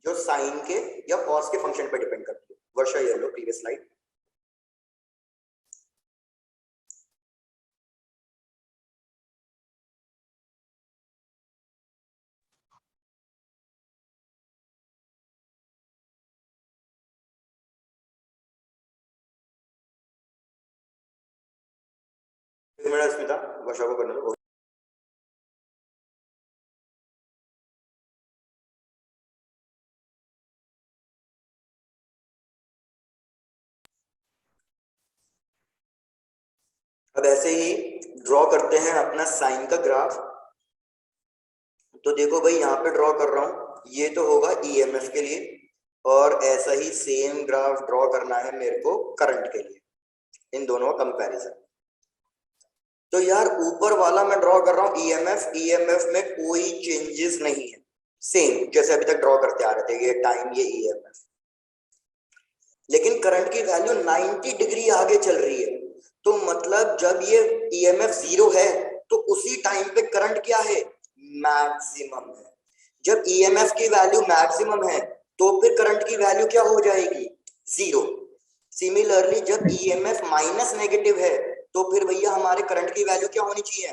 S1: जो साइन के या कॉस के फंक्शन पे डिपेंड करती है। वर्षा ये लो प्रीवियस स्लाइड। स्मिता, वर्षा को करने दो। अब ऐसे ही ड्रॉ करते हैं अपना साइन का ग्राफ। तो देखो भाई यहाँ पे ड्रॉ कर रहा हूँ, ये तो होगा ईएमएफ के लिए, और ऐसा ही सेम ग्राफ ड्रॉ करना है मेरे को करंट के लिए, इन दोनों का कंपैरिजन। तो यार ऊपर वाला मैं ड्रॉ कर रहा हूँ ईएमएफ, ईएमएफ में कोई चेंजेस नहीं है, सेम जैसे अभी तक ड्रॉ करते आ रहे थे, ये टाइम ये ईएमएफ। लेकिन करंट की वैल्यू 90 डिग्री आगे चल रही है, तो मतलब जब ये ईएमएफ 0 है तो उसी टाइम पे करंट क्या है? मैक्सिमम है। जब ईएमएफ की वैल्यू मैक्सिमम है तो फिर करंट की वैल्यू क्या हो जाएगी? 0। सिमिलरली जब ईएमएफ माइनस नेगेटिव है तो फिर भैया हमारे करंट की वैल्यू क्या होनी चाहिए?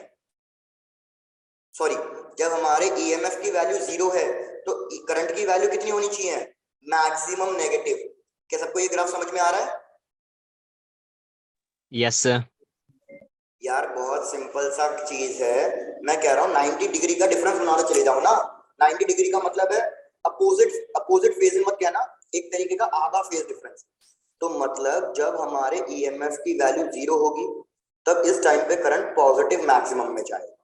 S1: सॉरी, जब हमारे ईएमएफ की वैल्यू 0 है तो करंट की वैल्यू कितनी होनी चाहिए? Maximum negative. क्या सबको ये ग्राफ समझ में आ रहा है?
S6: Yes sir.
S1: यार बहुत सिंपल सा चीज है, मैं कह रहा हूँ 90 डिग्री का डिफरेंस बनाना चले जाओ ना। 90 डिग्री का मतलब है अपोजिट फेज मत कहना, एक तरीके का आधा फेज डिफरेंस। तो मतलब जब हमारे ईएमएफ की वैल्यू 0 होगी तब इस टाइम पे करंट पॉजिटिव मैक्सिमम में जाएगा।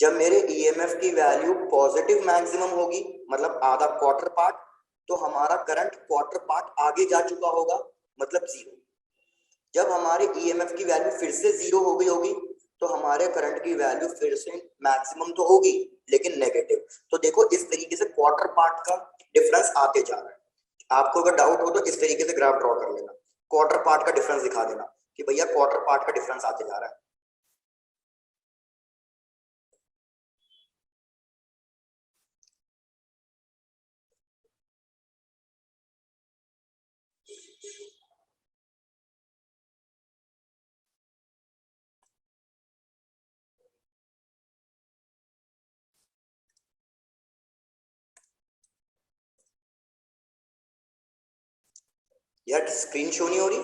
S1: जब मेरे ईएमएफ की वैल्यू पॉजिटिव मैक्सिमम होगी मतलब आधा क्वार्टर पार्ट, तो हमारा करंट क्वार्टर पार्ट आगे जा चुका होगा मतलब 0। जब हमारे ईएमएफ की वैल्यू फिर से 0 हो गई होगी तो हमारे करंट की वैल्यू फिर से मैक्सिमम तो होगी लेकिन नेगेटिव। तो देखो इस तरीके से क्वार्टर पार्ट का डिफरेंस आते जा रहा है। आपको अगर डाउट हो तो इस तरीके से ग्राफ ड्रॉ कर लेना, क्वार्टर पार्ट का डिफरेंस दिखा देना कि भैया क्वार्टर पार्ट का डिफरेंस आते जा रहा है। यार स्क्रीन शो नहीं हो रही?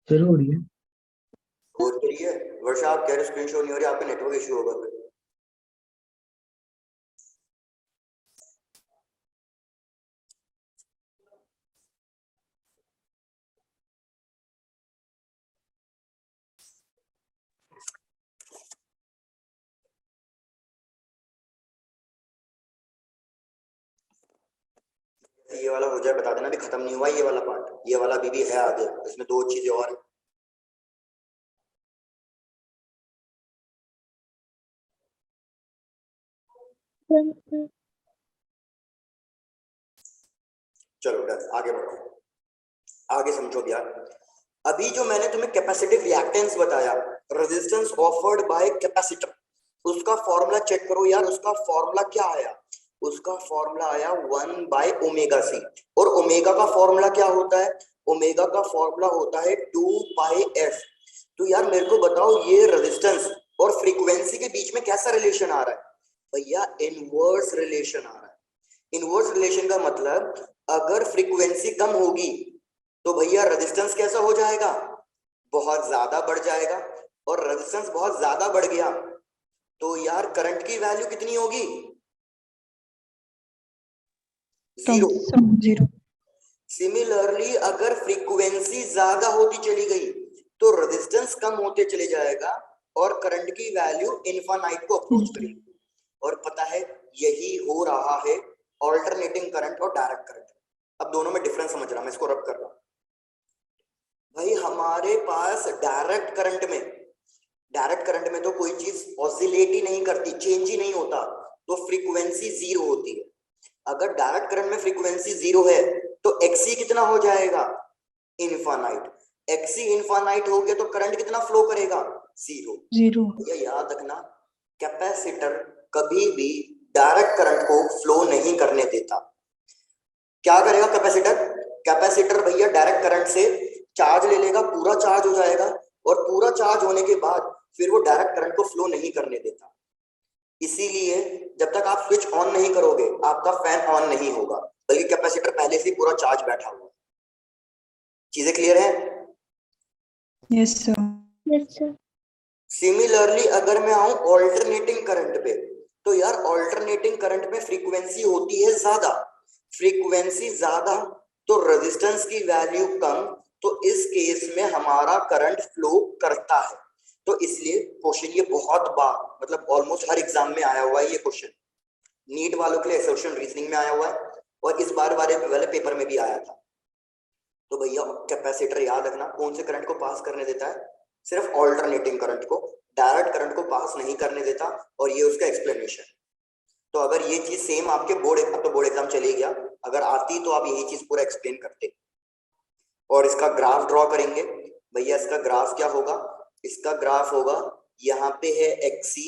S3: फिर हो रही है।
S1: हो तो रही है। वर्षा आप कह रहे स्क्रीन शो नहीं हो रही, आपका नेटवर्क इश्यू होगा फिर। ये वाला हो जाए बता देना, अभी खत्म नहीं हुआ ये वाला पार्ट, ये वाला भी है आगे, इसमें दो चीजें और हैं। चलो डन, आगे बढ़ो, आगे समझो यार। अभी जो मैंने तुम्हें कैपेसिटिव रिएक्टेंस बताया, रेजिस्टेंस ऑफर्ड बाय कैपेसिटर, उसका फॉर्मूला चेक करो यार, उसका फॉर्मूला क्या आया? उसका फॉर्मूला आया 1 बाय ओमेगा सी। और ओमेगा का फॉर्मूला क्या होता है? ओमेगा का फॉर्मूला होता है 2 पाई एफ। तो यार मेरे को बताओ, ये रेजिस्टेंस और फ्रीक्वेंसी के बीच में कैसा रिलेशन आ रहा है? भैया इनवर्स रिलेशन आ रहा है। इनवर्स रिलेशन का मतलब, अगर फ्रीक्वेंसी कम होगी तो भैया रेजिस्टेंस कैसा हो जाएगा? बहुत ज्यादा बढ़ जाएगा। और रेजिस्टेंस बहुत ज्यादा बढ़ गया तो यार करंट की वैल्यू कितनी होगी? जीरो।
S2: जीरो।
S1: सिमिलरली अगर फ्रीक्वेंसी ज्यादा होती चली गई तो रेजिस्टेंस कम होते चले जाएगा और करंट की वैल्यू इनफाइनाइट को अप्रोच करेगी। और पता है यही हो रहा है ऑल्टरनेटिंग करंट और डायरेक्ट करंट। अब दोनों में डिफरेंस समझ रहा, मैं इसको रब कर रहा हूं। भाई हमारे पास डायरेक्ट करंट में तो कोई चीज ऑसिलेट ही नहीं करती, चेंज ही नहीं होता, तो फ्रीक्वेंसी जीरो होती है। अगर डायरेक्ट करंट में फ्रीक्वेंसी जीरो है तो एक्सी कितना हो जाएगा? इनफाइनाइट। एक्सी इनफाइनाइट हो गया तो करंट कितना फ्लो करेगा? जीरो।
S2: जीरो।
S1: ये याद रखना, कैपेसिटर कभी भी डायरेक्ट करंट को फ्लो नहीं करने देता। क्या करेगा कैपेसिटर? कैपेसिटर भैया डायरेक्ट करंट से चार्ज ले लेगा, पूरा चार्ज हो जाएगा, और पूरा चार्ज होने के बाद फिर वो डायरेक्ट करंट को फ्लो नहीं करने देता। इसीलिए जब तक आप स्विच ऑन नहीं करोगे आपका फैन ऑन नहीं होगा, बल्कि कैपेसिटर पहले से पूरा चार्ज बैठा हुआ है। चीजें क्लियर है?
S2: Yes sir.
S4: Yes sir.
S1: Similarly अगर मैं आऊं ऑल्टरनेटिंग करंट पे, तो यार ऑल्टरनेटिंग करंट में फ्रीक्वेंसी होती है ज्यादा। फ्रीक्वेंसी ज्यादा तो रेजिस्टेंस की वैल्यू कम, तो इस केस में हमारा करंट फ्लो करता है। तो इसलिए क्वेश्चन ये बहुत बार, मतलब ऑलमोस्ट हर एग्जाम में आया हुआ है ये क्वेश्चन। नीट वालों के लिए एसोसिएशन रीजनिंग में आया हुआ है और इस बार वाले पेपर में भी आया था। तो भैया कैपेसिटर याद रखना कौन से करंट को पास करने देता है? सिर्फ ऑल्टरनेटिंग करंट को, डायरेक्ट करंट को पास नहीं करने देता। और ये उसका एक्सप्लेनेशन। तो अगर ये चीज सेम आपके बोर्ड, अब तो बोर्ड एग्जाम चले गया, अगर आती तो आप यही चीज पूरा एक्सप्लेन करते। और इसका ग्राफ ड्रॉ करेंगे। भैया इसका ग्राफ क्या होगा? इसका ग्राफ होगा, यहाँ पे है एक्सी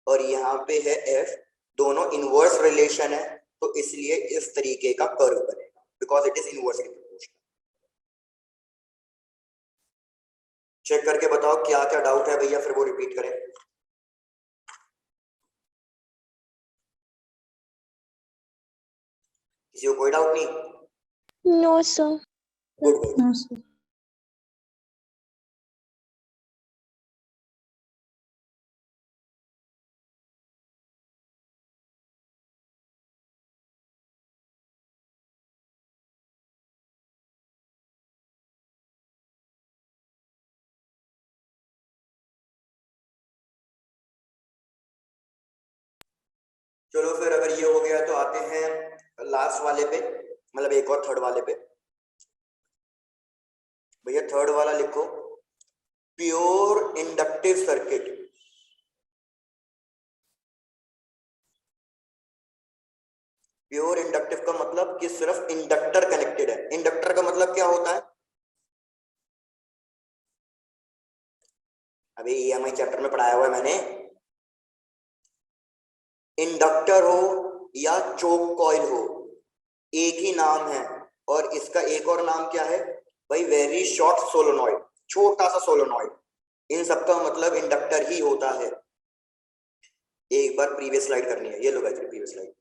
S1: और यहाँ पे है एफ, दोनों इनवर्स रिलेशन है, तो इसलिए इस तरीके का कर्व बनेगा, because it is inversely proportional. Check करके बताओ क्या क्या डाउट है भैया, फिर वो रिपीट करें। किसी को कोई डाउट नहीं?
S4: No sir.
S1: Good good.
S2: No sir.
S1: चलो फिर अगर ये हो गया तो आते हैं लास्ट वाले पे, मतलब एक और थर्ड वाले पे। भैया थर्ड वाला लिखो, pure inductive circuit. Pure inductive का मतलब कि सिर्फ इंडक्टर कनेक्टेड है। इंडक्टर का मतलब क्या होता है? अभी ईएमआई चैप्टर में पढ़ाया हुआ है मैंने। इंडक्टर हो या चोक कॉइल हो, एक ही नाम है। और इसका एक और नाम क्या है भाई? वेरी शॉर्ट सोलोनॉइड, छोटा सा सोलोनॉइड। इन सबका मतलब इंडक्टर ही होता है। एक बार प्रीवियस स्लाइड करनी है, ये लो बैठ प्रीवियस स्लाइड।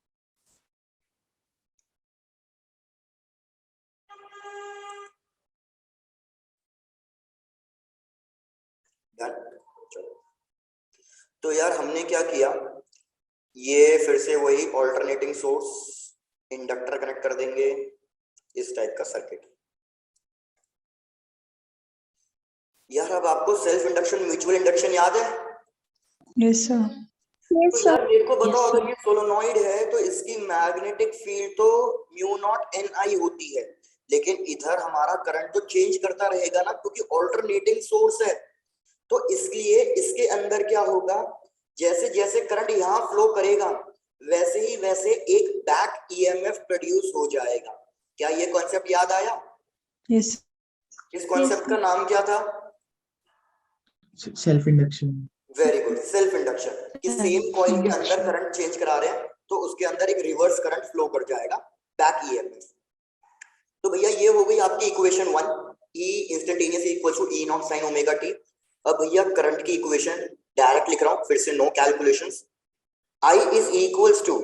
S1: तो यार हमने क्या किया, ये फिर से वही ऑल्टरनेटिंग सोर्स इंडक्टर कनेक्ट कर देंगे, इस टाइप का सर्किट। यार अब आपको सेल्फ इंडक्शन म्यूचुअल इंडक्शन याद है?
S2: Yes, sir.
S4: Yes,
S1: तो
S4: sir.
S1: यार मेरे को बताओ,
S3: Yes,
S1: अगर
S3: sir.
S1: ये सोलोनॉइड है तो इसकी मैग्नेटिक फील्ड तो म्यू नॉट एन आई होती है, लेकिन इधर हमारा करंट तो चेंज करता रहेगा ना, क्योंकि ऑल्टरनेटिंग सोर्स है। तो इसलिए इसके अंदर क्या होगा, जैसे जैसे करंट यहाँ फ्लो करेगा वैसे ही वैसे एक बैक ईएमएफ प्रोड्यूस हो जाएगा। क्या ये कॉन्सेप्ट याद आया?
S2: Yes.
S1: इस कॉन्सेप्ट का नाम क्या था?
S3: Self induction.
S1: Very good, self induction. कि सेम कॉइल के अंदर करंट चेंज करा रहे हैं तो उसके अंदर एक रिवर्स करंट फ्लो कर जाएगा, बैक ईएमएफ। तो भैया ये हो गई आपकी equation 1, E instantaneous equal to E naught sin omega t। अब भैया करंट की इक्वेशन डायरेक्ट लिख रहा हूं, फिर से no calculations. I is equals to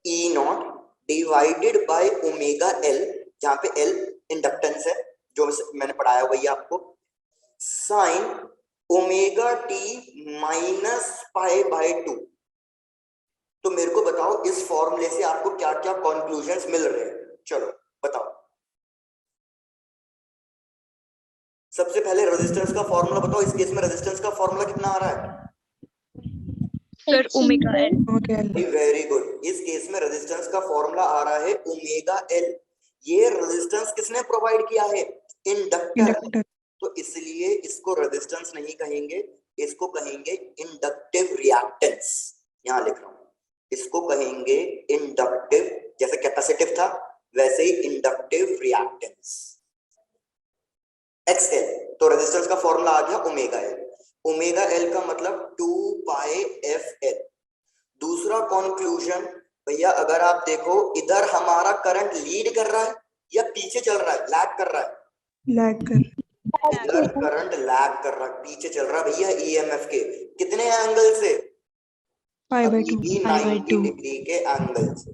S1: E naught divided by omega L, जहां पे L इंडक्टेंस है जो मैंने पढ़ाया वही आपको, sign omega T minus pi by 2। तो मेरे को बताओ इस फॉर्मूले से आपको क्या क्या कंक्लूजन्स मिल रहे हैं, चलो बताओ। सबसे पहले रेजिस्टेंस का फॉर्मूला बताओ, इस केस में रेजिस्टेंस का फॉर्मूला कितना आ रहा है?
S4: Sir, omega L.
S2: Okay.
S1: Very good, इस केस में रेजिस्टेंस का फॉर्मूला आ रहा है ओमेगा एल। ये रेजिस्टेंस किसने प्रोवाइड किया है? इंडक्टर।
S2: Inductor.
S1: तो इसलिए इसको रेजिस्टेंस नहीं कहेंगे, इसको कहेंगे इंडक्टिव रिएक्टेंस। यहां लिख रहा हूं, इसको कहेंगे इंडक्टिव, जैसे कैपेसिटिव था वैसे ही इंडक्टिव रिएक्टेंस XL। तो रेजिस्टेंस का फॉर्मूला आ गया ओमेगा एल। ओमेगा एल का मतलब 2 पाई एफ एल। दूसरा कंक्लूजन भैया, अगर आप देखो इधर हमारा करंट लीड कर रहा है या पीछे चल रहा है, लैग कर रहा है?
S2: Lag कर.
S1: इधर करंट लैग कर रहा है, पीछे चल रहा है भैया ईएमएफ के कितने एंगल से?
S2: Pi by 2.
S1: 90 डिग्री के एंगल से।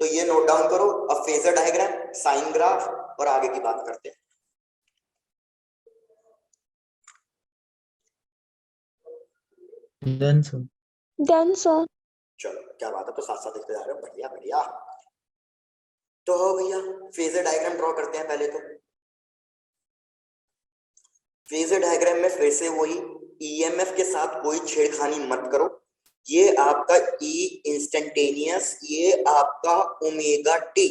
S1: तो ये नोट डाउन करो। अब फेजर डायग्राम, साइन ग्राफ और आगे की बात करते हैं।
S3: Done sir.
S4: Done, sir.
S1: चलो क्या बात है, तो साथ साथ देखते जा रहे हो, बढ़िया बढ़िया। तो हो भैया फेजर डायग्राम ड्रॉ करते हैं पहले तो। फेजर डायग्राम में फिर से वही ईएमएफ के साथ कोई छेड़खानी मत करो। ये आपका E इंस्टेंटेनियस, ये आपका ओमेगा टी।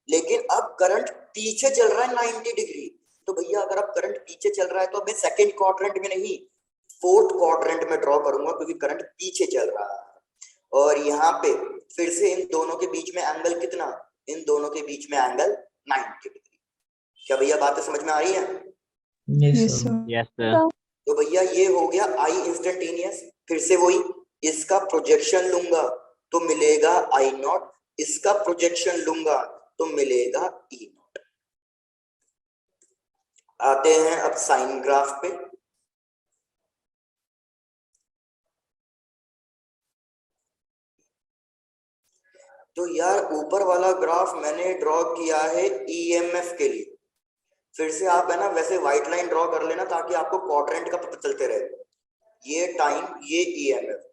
S1: लेकिन अब करंट पीछे चल रहा है 90 डिग्री। तो भैया अगर अब करंट पीछे चल रहा है तो अब मैं सेकंड क्वाड्रेंट में नहीं, फोर्थ क्वाड्रेंट में ड्रॉ करूंगा, क्योंकि करंट पीछे चल रहा है। और यहाँ पे फिर से इन दोनों के बीच में एंगल कितना? इन दोनों के बीच में एंगल 90 डिग्री। क्या भैया बातें समझ में आ रही है?
S3: Yes
S2: Yes,
S3: sir.
S2: sir.
S5: Yes, sir.
S1: तो भैया ये हो गया I इंस्टेंटेनियस। फिर से वही, इसका प्रोजेक्शन लूंगा तो मिलेगा I नॉट, इसका प्रोजेक्शन लूंगा तो मिलेगा E नॉट। आते हैं अब साइन ग्राफ पे। तो यार ऊपर वाला ग्राफ मैंने ड्रॉ किया है ईएमएफ के लिए। फिर से आप है ना वैसे व्हाइट लाइन ड्रॉ कर लेना ताकि आपको क्वाड्रेंट का पता चलते रहे। ये टाइम, ये ईएमएफ।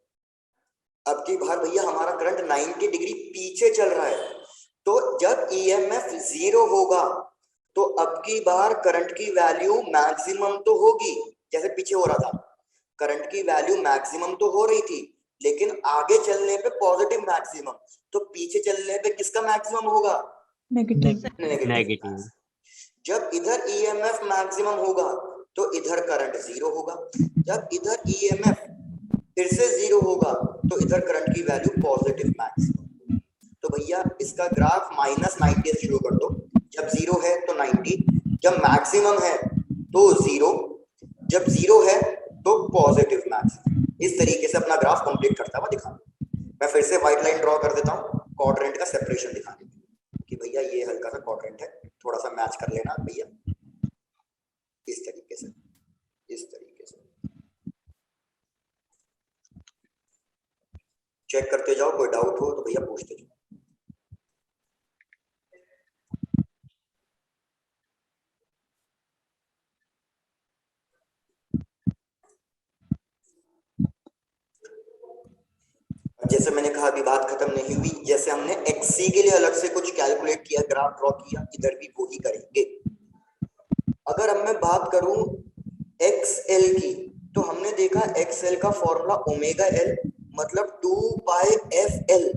S1: अब की बार भैया हमारा करंट 90 डिग्री पीछे चल रहा है, तो जब ईएमएफ 0 होगा तो अब की बार करंट की वैल्यू मैक्सिमम तो होगी। जैसे पीछे हो रहा था, करंट की वैल्यू मैक्सिमम तो हो रही थी, लेकिन आगे चलने पे पॉजिटिव मैक्सिमम। तो पीछे चलने पे किसका मैक्सिमम होगा?
S2: Negative.
S5: Negative.
S1: जब इधर ईएमएफ मैक्सिमम होगा तो इधर करंट 0 होगा। जब इधर ईएमएफ फिर से 0 होगा तो इधर करंट की वैल्यू पॉजिटिव मैक्सिमम। तो भैया इसका ग्राफ -90 से शुरू कर दो। जब 0 है तो 90, जब मैक्सिमम है तो 0, जब 0 है तो पॉजिटिव मैक्सिमम। इस तरीके से अपना ग्राफ कंप्लीट करता हुआ दिखा। मैं फिर से व्हाइट लाइन ड्रॉ कर देता हूँ क्वाड्रेंट का सेपरेशन दिखाने के लिए कि भैया ये हल्का सा क्वाड्रेंट है, थोड़ा सा मैच कर लेना भैया। इस तरीके से, इस तरीके से चेक करते जाओ, कोई डाउट हो तो भैया पूछते जाओ। जैसे मैंने कहा अभी बात खत्म नहीं हुई, जैसे हमने एक्सी के लिए अलग से कुछ कैलकुलेट किया, ग्राफ ड्रॉ किया, इधर भी वो ही करेंगे। अगर अब मैं बात करूं एक्सएल की, तो हमने देखा एक्सएल का फॉर्मूला ओमेगा एल मतलब 2 पाई एफ एल।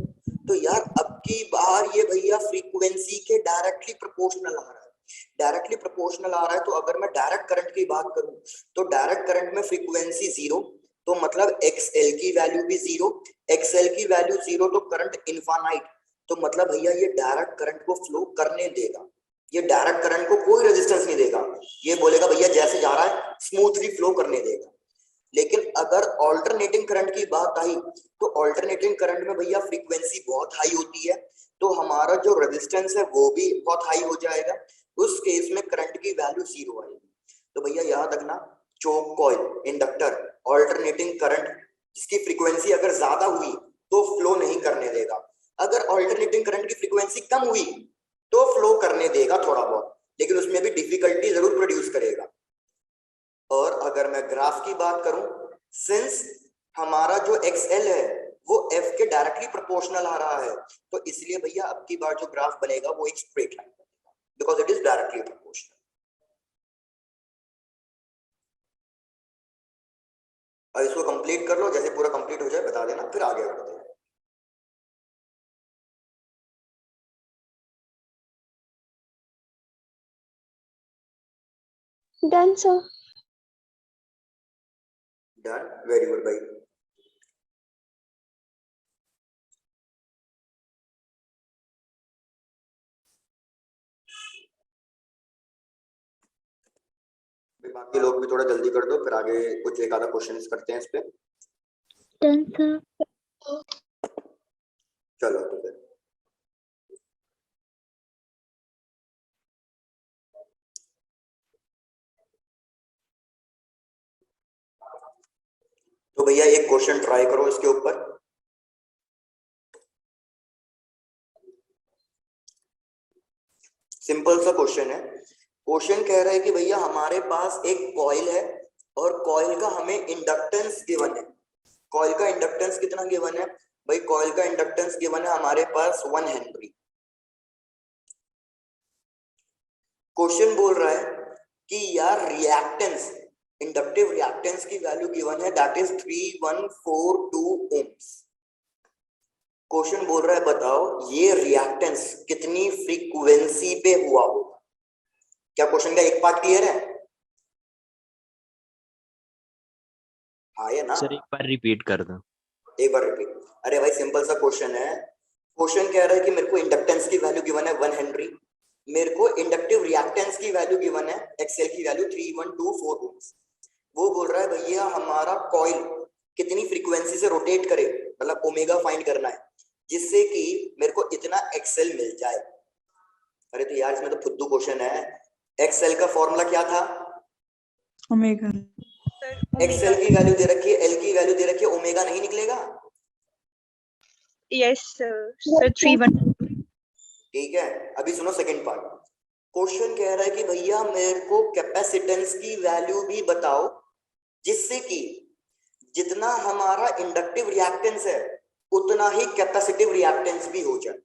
S1: तो यार अब की बार ये भैया फ्रीक्वेंसी के डायरेक्टली प्रोपोर्शनल आ रहा है, डायरेक्टली प्रोपोर्शनल आ रहा है। तो अगर मैं डायरेक्ट करंट की बात करूं तो डायरेक्ट करंट में फ्रीक्वेंसी जीरो, तो मतलब एक्सएल की वैल्यू भी जीरो, एक्सएल की वैल्यू जीरो तो करंट इनफाइनाइट, तो मतलब भैया ये डायरेक्ट करंट को फ्लो करने देगा, ये डायरेक्ट करंट को कोई रेजिस्टेंस नहीं देगा, ये बोलेगा भैया जैसे जा रहा है स्मूथली फ्लो करने देगा। लेकिन अगर ऑल्टरनेटिंग करंट की बात आई तो ऑल्टरनेटिंग करंट में भैया फ्रीक्वेंसी बहुत हाई होती है, तो हमारा जो रेजिस्टेंस है वो भी बहुत हाई हो जाएगा, उस केस में करंट की वैल्यू जीरो आएगी। तो भैया याद रखना, choke coil, inductor, alternating current जिसकी फ्रीक्वेंसी अगर ज्यादा हुई तो फ्लो नहीं करने देगा, अगर ऑल्टरनेटिंग करंट की फ्रीक्वेंसी कम हुई तो फ्लो करने देगा थोड़ा बहुत, लेकिन उसमें भी डिफिकल्टी जरूर प्रोड्यूस करेगा। और अगर मैं ग्राफ की बात करूं, सिंस हमारा जो एक्सएल है वो एफ के डायरेक्टली प्रोपोर्शनल आ रहा है, तो इसलिए भैया अब की बार जो ग्राफ बनेगा वो एक स्ट्रेट लाइन बनेगा, because it is directly proportional. अब इसको कंप्लीट कर लो, जैसे पूरा कंप्लीट हो जाए बता देना, फिर आगे बढ़ते हैं।
S4: Done, sir.
S1: Done, very good भाई। बाकी लोग भी थोड़ा जल्दी कर दो, फिर आगे कुछ एक आधा क्वेश्चन करते हैं इस पे।
S4: Done, sir.
S1: चलो तो फिर तो भैया एक क्वेश्चन ट्राई करो इसके ऊपर। सिंपल सा क्वेश्चन है, क्वेश्चन कह रहा है कि भैया हमारे पास एक कॉइल है और कॉइल का हमें इंडक्टेंस गिवन है। कॉइल का इंडक्टेंस कितना गिवन है भाई? कॉइल का इंडक्टेंस गिवन है हमारे पास 1 हेनरी। क्वेश्चन बोल रहा है कि यार रिएक्टेंस, इंडक्टिव रिएक्टेंस की वैल्यू गिवन है, दैट इज 3142 ओम्स। क्वेश्चन बोल रहा है बताओ ये रिएक्टेंस कितनी फ्रीक्वेंसी पे हुआ होगा। क्या क्वेश्चन का एक पार्ट क्लियर है? हाँ या ना?
S5: सर एक बार रिपीट कर दो।
S1: एक बार रिपीट। अरे भाई सिंपल सा क्वेश्चन है, क्वेश्चन कह रहा है कि मेरे को इंडक्टेंस की वैल्यू गिवन है 1 हेनरी, मेरे को इंडक्टिव रिएक्टेंस की वैल्यू गिवन है एक्सएल की वैल्यू 3124 ओम्स। वो बोल रहा है भैया हमारा कॉइल कितनी फ्रीक्वेंसी से रोटेट करे, मतलब ओमेगा फाइंड करना है जिससे कि मेरे को इतना एक्सएल मिल जाए। अरे तो यार इसमें तो फुद्दू क्वेश्चन है, एक्सएल का फॉर्मूला क्या था?
S2: ओमेगा।
S1: एक्सएल की वैल्यू दे रखी है, एल की वैल्यू दे रखी है, ओमेगा नहीं निकलेगा?
S6: Yes, sir. Sir, 3-1.
S1: ठीक है, अभी सुनो सेकंड पार्ट। क्वेश्चन कह रहा है कि भैया मेरे को कैपेसिटेंस की वैल्यू भी बताओ जिससे कि जितना हमारा इंडक्टिव रिएक्टेंस है उतना ही कैपेसिटिव रिएक्टेंस भी हो जाए।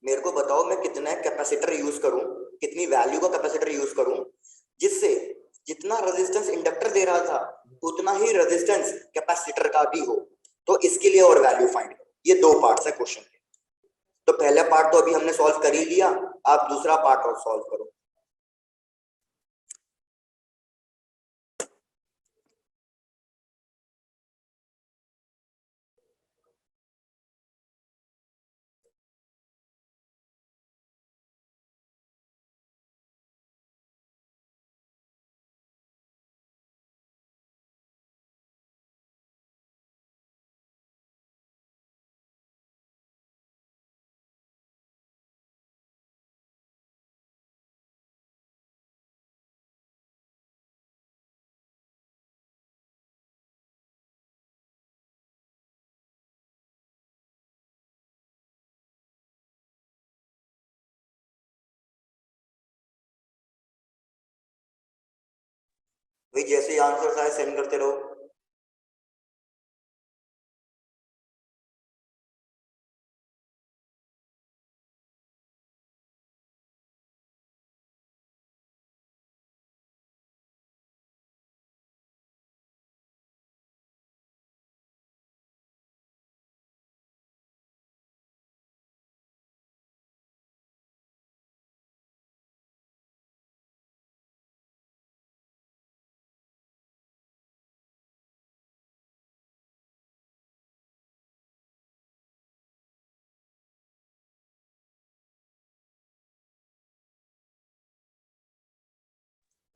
S1: मेरे को बताओ मैं कितना कैपेसिटर यूज करूं, कितनी वैल्यू का कैपेसिटर यूज करूं जिससे जितना रेजिस्टेंस इंडक्टर दे रहा था उतना ही रेजिस्टेंस कैपेसिटर का भी हो। तो इसके लिए और वैल्यू फाइंड करो। ये दो पार्ट्स है क्वेश्चन के। तो पहला पार्ट तो अभी हमने सॉल्व कर ही लिया, आप दूसरा पार्ट और सॉल्व करो। भाई जैसे आंसर आए सेंड करते रहो।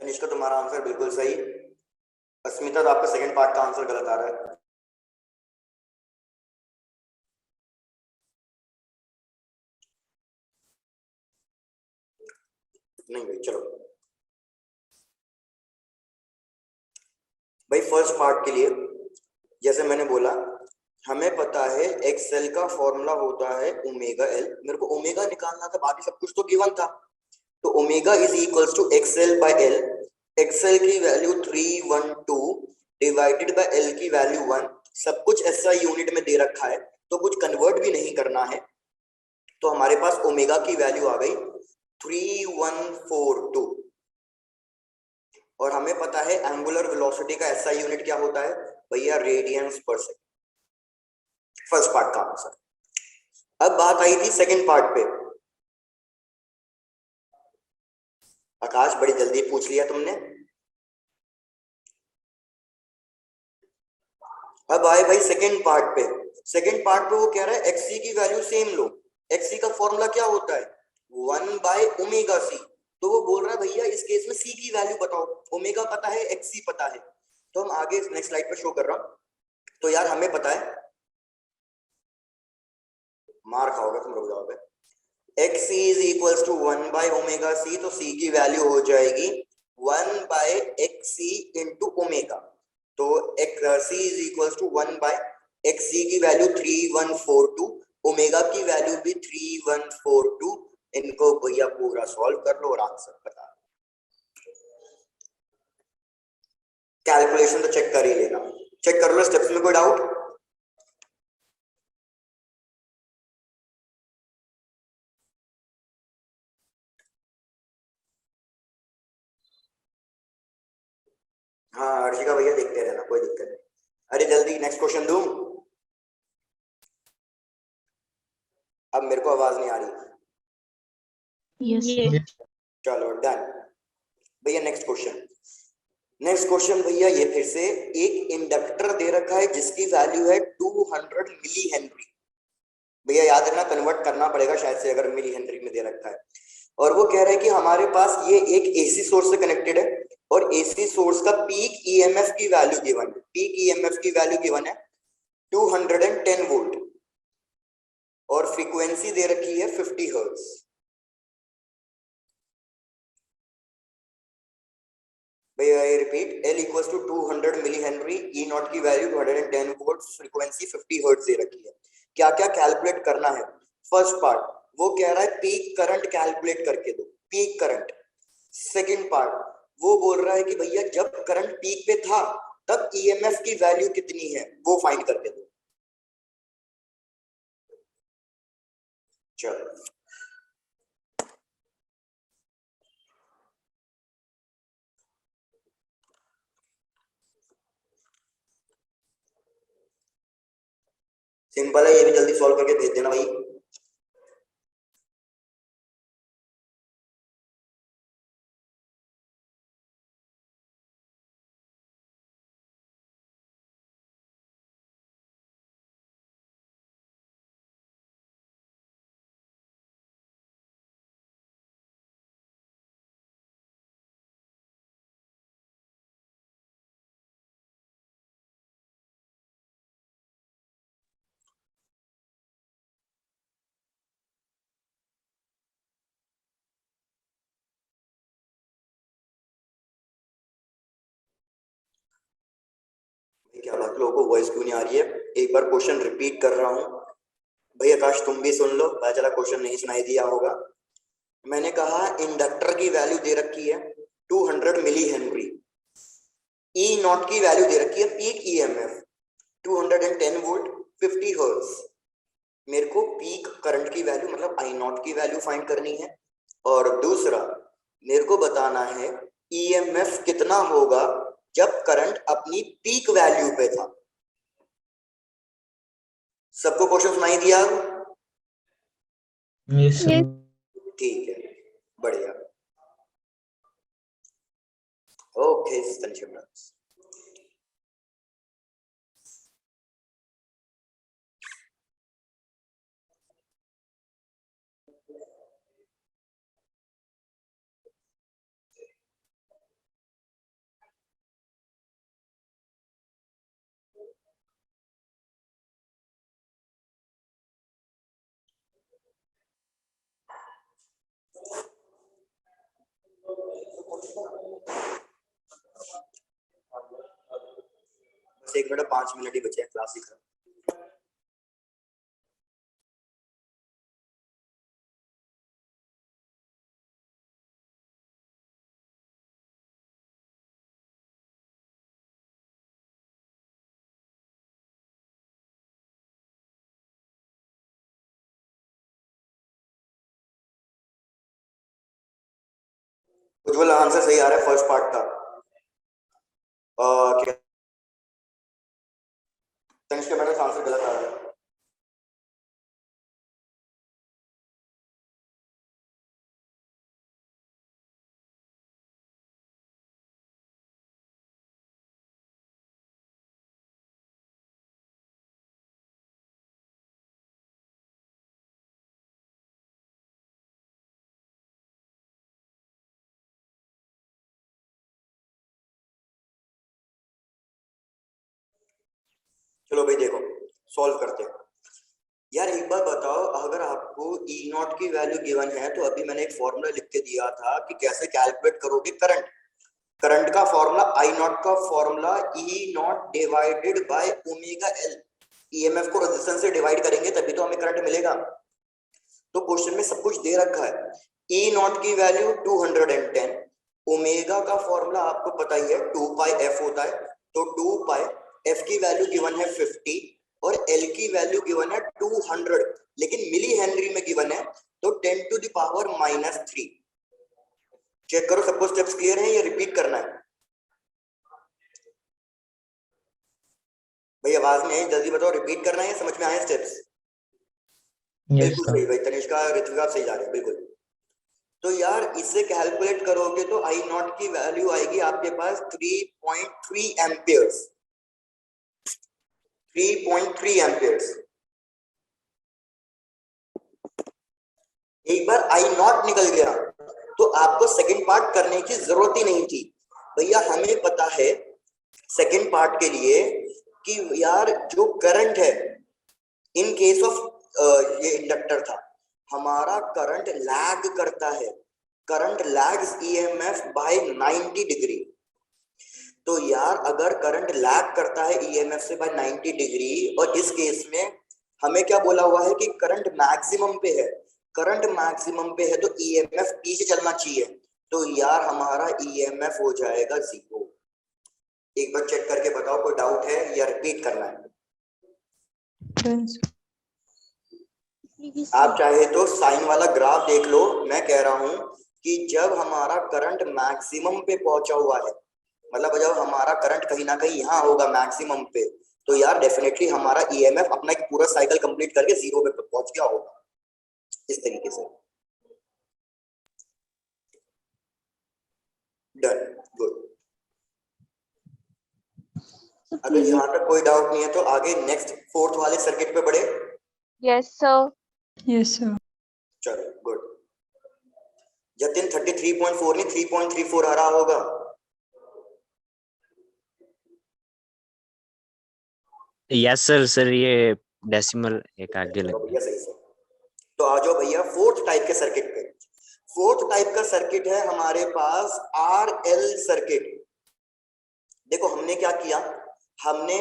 S1: तनिष्का तुम्हारा आंसर बिल्कुल सही। अस्मिता तो आपका सेकंड पार्ट का आंसर गलत आ रहा है। नहीं भाई चलो भाई फर्स्ट पार्ट के लिए जैसे मैंने बोला हमें पता है एक्सएल का फॉर्मूला होता है ओमेगा एल। मेरे को ओमेगा निकालना था, बाकी सब कुछ तो गिवन था। तो omega is equals to XL by L. XL की वैल्यू 312 डिवाइडेड बाय एल की वैल्यू 1। सब कुछ एसआई यूनिट में दे रखा है तो कुछ कन्वर्ट भी नहीं करना है। तो हमारे पास ओमेगा की वैल्यू आ गई 3142 और हमें पता है एंगुलर वेलोसिटी का एसआई यूनिट क्या होता है भैया, रेडियंस पर सेकंड। फर्स्ट पार्ट का आंसर। अब बात आई थी सेकंड पार्ट पे। आकाश बड़ी जल्दी पूछ लिया तुमने। अब आए भाई सेकंड पार्ट पे। सेकंड पार्ट पे वो कह रहा है एक्सी की वैल्यू सेम लो। एक्सी का फॉर्मूला क्या होता है 1 बाय ओमेगा सी। तो वो बोल रहा है भैया इस केस में सी की वैल्यू बताओ। ओमेगा पता है, एक्सी पता है। तो हम आगे नेक्स्ट स्लाइड पे शो कर रहा हूं। तो यार हमें पता है, मार खाओगे तुम, रुक जाओगे। X is equals to 1 by omega C. तो सी की वैल्यू हो जाएगी 1 by X C into omega. तो C is equals to 1 by X C की वैल्यू 3142, ओमेगा की वैल्यू भी 3142। इनको भैया पूरा सॉल्व कर लो और आंसर बता। कैलकुलेशन तो चेक कर ही लेना, चेक कर लो स्टेप्स में कोई डाउट। हाँ अर्शिका भैया देखते रहना, कोई दिक्कत नहीं। अरे जल्दी नेक्स्ट क्वेश्चन दूं। अब मेरे को आवाज नहीं आ रही।
S6: Yes.
S1: चलो डन भैया। Next question. नेक्स्ट क्वेश्चन भैया ये फिर से एक इंडक्टर दे रखा है जिसकी वैल्यू है 200 मिली हेनरी। भैया याद रखना कन्वर्ट करना पड़ेगा शायद से अगर मिली हेनरी में दे रखा है। और वो कह रहा है कि हमारे पास ये एक एसी सोर्स से कनेक्टेड है और एसी सोर्स का पीक ईएमएफ की वैल्यू गिवन है। पीक ईएमएफ की वैल्यू गिवन है 210 वोल्ट और फ्रीक्वेंसी दे रखी है 50 हर्ट्ज। भैया I repeat, L equals to 200 milli henry, E naught की वैल्यू 210 वोल्ट, फ्रीक्वेंसी 50 हर्ट्ज दे रखी है। क्या क्या कैलकुलेट करना है। फर्स्ट पार्ट वो कह रहा है पीक करंट कैलकुलेट करके दो, पीक करंट। सेकंड पार्ट वो बोल रहा है कि भैया जब करंट पीक पे था तब ईएमएफ की वैल्यू कितनी है वो फाइंड करके दो। चलो सिंपल है, ये भी जल्दी सॉल्व करके भेज देना भाई। क्या बात, लोगों को वॉइस क्यों नहीं आ रही है। एक बार क्वेश्चन रिपीट कर रहा हूं भाई। आकाश तुम भी सुन लो, पता चला क्वेश्चन नहीं सुनाई दिया होगा। मैंने कहा इंडक्टर की वैल्यू दे रखी है 200 मिली हेनरी। ई नॉट की वैल्यू दे रखी है पीक ईएमएफ 210 वोल्ट 50 हर्ट्ज। मेरे को पीक करंट की वैल्यू मतलब आई नॉट की वैल्यू फाइंड करनी है। और दूसरा मेरे को बताना है ईएमएफ कितना होगा जब करंट अपनी पीक वैल्यू पे था। सबको क्वेश्चन सुनाई दिया।
S3: Yes
S4: Yes.
S1: ठीक है बढ़िया। ओके संजीवना। बस 1 मिनट 5 मिनट ही बचे हैं क्लास ही खत्म। उज्जवल आंसर सही आ रहा है फर्स्ट पार्ट का। क्या तनिष्का मैडम का आंसर गलत आ रहा है। चलो भाई देखो सॉल्व करते हैं। यार एक बार बताओ, अगर आपको ई नॉट की वैल्यू गिवन है तो अभी मैंने एक फॉर्मूला लिख के दिया था कि कैसे कैलकुलेट करोगे करंट। करंट का फॉर्मूला आई नॉट का formula E not divided by omega L. EMF को रेजिस्टेंस से डिवाइड करेंगे तभी तो हमें करंट मिलेगा। तो क्वेश्चन में सब कुछ दे रखा है। ई नॉट की वैल्यू 210, ओमेगा का फॉर्मूला आपको पता ही है 2 पाई एफ होता है, तो 2 पाई एफ की वैल्यू गिवन है 50 और एल की वैल्यू गिवन है 200, लेकिन मिली हेनरी में गिवन है तो 10 टू द पावर -3। चेक करो सबको स्टेप्स क्लियर है या रिपीट करना है? भाई आवाज नहीं आई, जल्दी बताओ रिपीट करना है या समझ में आए स्टेप्स? बिल्कुल सही भाई, तनिष्का ऋत्विका सही जा रहे हैं बिल्कुल। तो यार इससे कैलकुलेट करोगे तो आई नॉट की वैल्यू आएगी आपके पास 3.3 एम्पियर्स। 3.3 एम्पियर्स। एक बार आई नॉट निकल गया तो आपको सेकंड पार्ट करने की जरूरत ही नहीं थी। भैया हमें पता है सेकंड पार्ट के लिए कि यार जो करंट है इन केस ऑफ ये इंडक्टर था, हमारा करंट लैग करता है। Current lags EMF by 90 degree. तो यार अगर करंट लैग करता है ईएमएफ से बाय 90 डिग्री और इस केस में हमें क्या बोला हुआ है कि करंट मैक्सिमम पे है, करंट मैक्सिमम पे है तो ईएमएफ पीछे चलना चाहिए। तो यार हमारा ईएमएफ हो जाएगा 0। एक बार चेक करके बताओ कोई डाउट है या रिपीट करना है? आप चाहे तो साइन वाला ग्राफ देख लो। मैं कह रहा हूं कि जब हमारा करंट मैक्सिमम पे पहुंचा हुआ है, मतलब जब हमारा करंट कहीं ना कहीं यहां होगा मैक्सिमम पे, तो यार डेफिनेटली हमारा ईएमएफ अपना एक पूरा साइकिल कंप्लीट करके 0 पे पहुंच गया होगा। इस तरीके से डन, गुड। अगर यहाँ तक कोई डाउट नहीं है तो आगे नेक्स्ट फोर्थ वाले सर्किट पे बढ़े।
S6: Yes, sir.
S2: Yes, sir.
S1: चलो गुड। जतिन 33.4 नहीं 3.34 आ रहा होगा।
S5: यस सर ये डेसिमल एक आगे लग
S1: भैया सही से। तो आ जाओ भैया फोर्थ टाइप के सर्किट पे। फोर्थ टाइप का सर्किट है हमारे पास आरएल सर्किट। देखो हमने क्या किया, हमने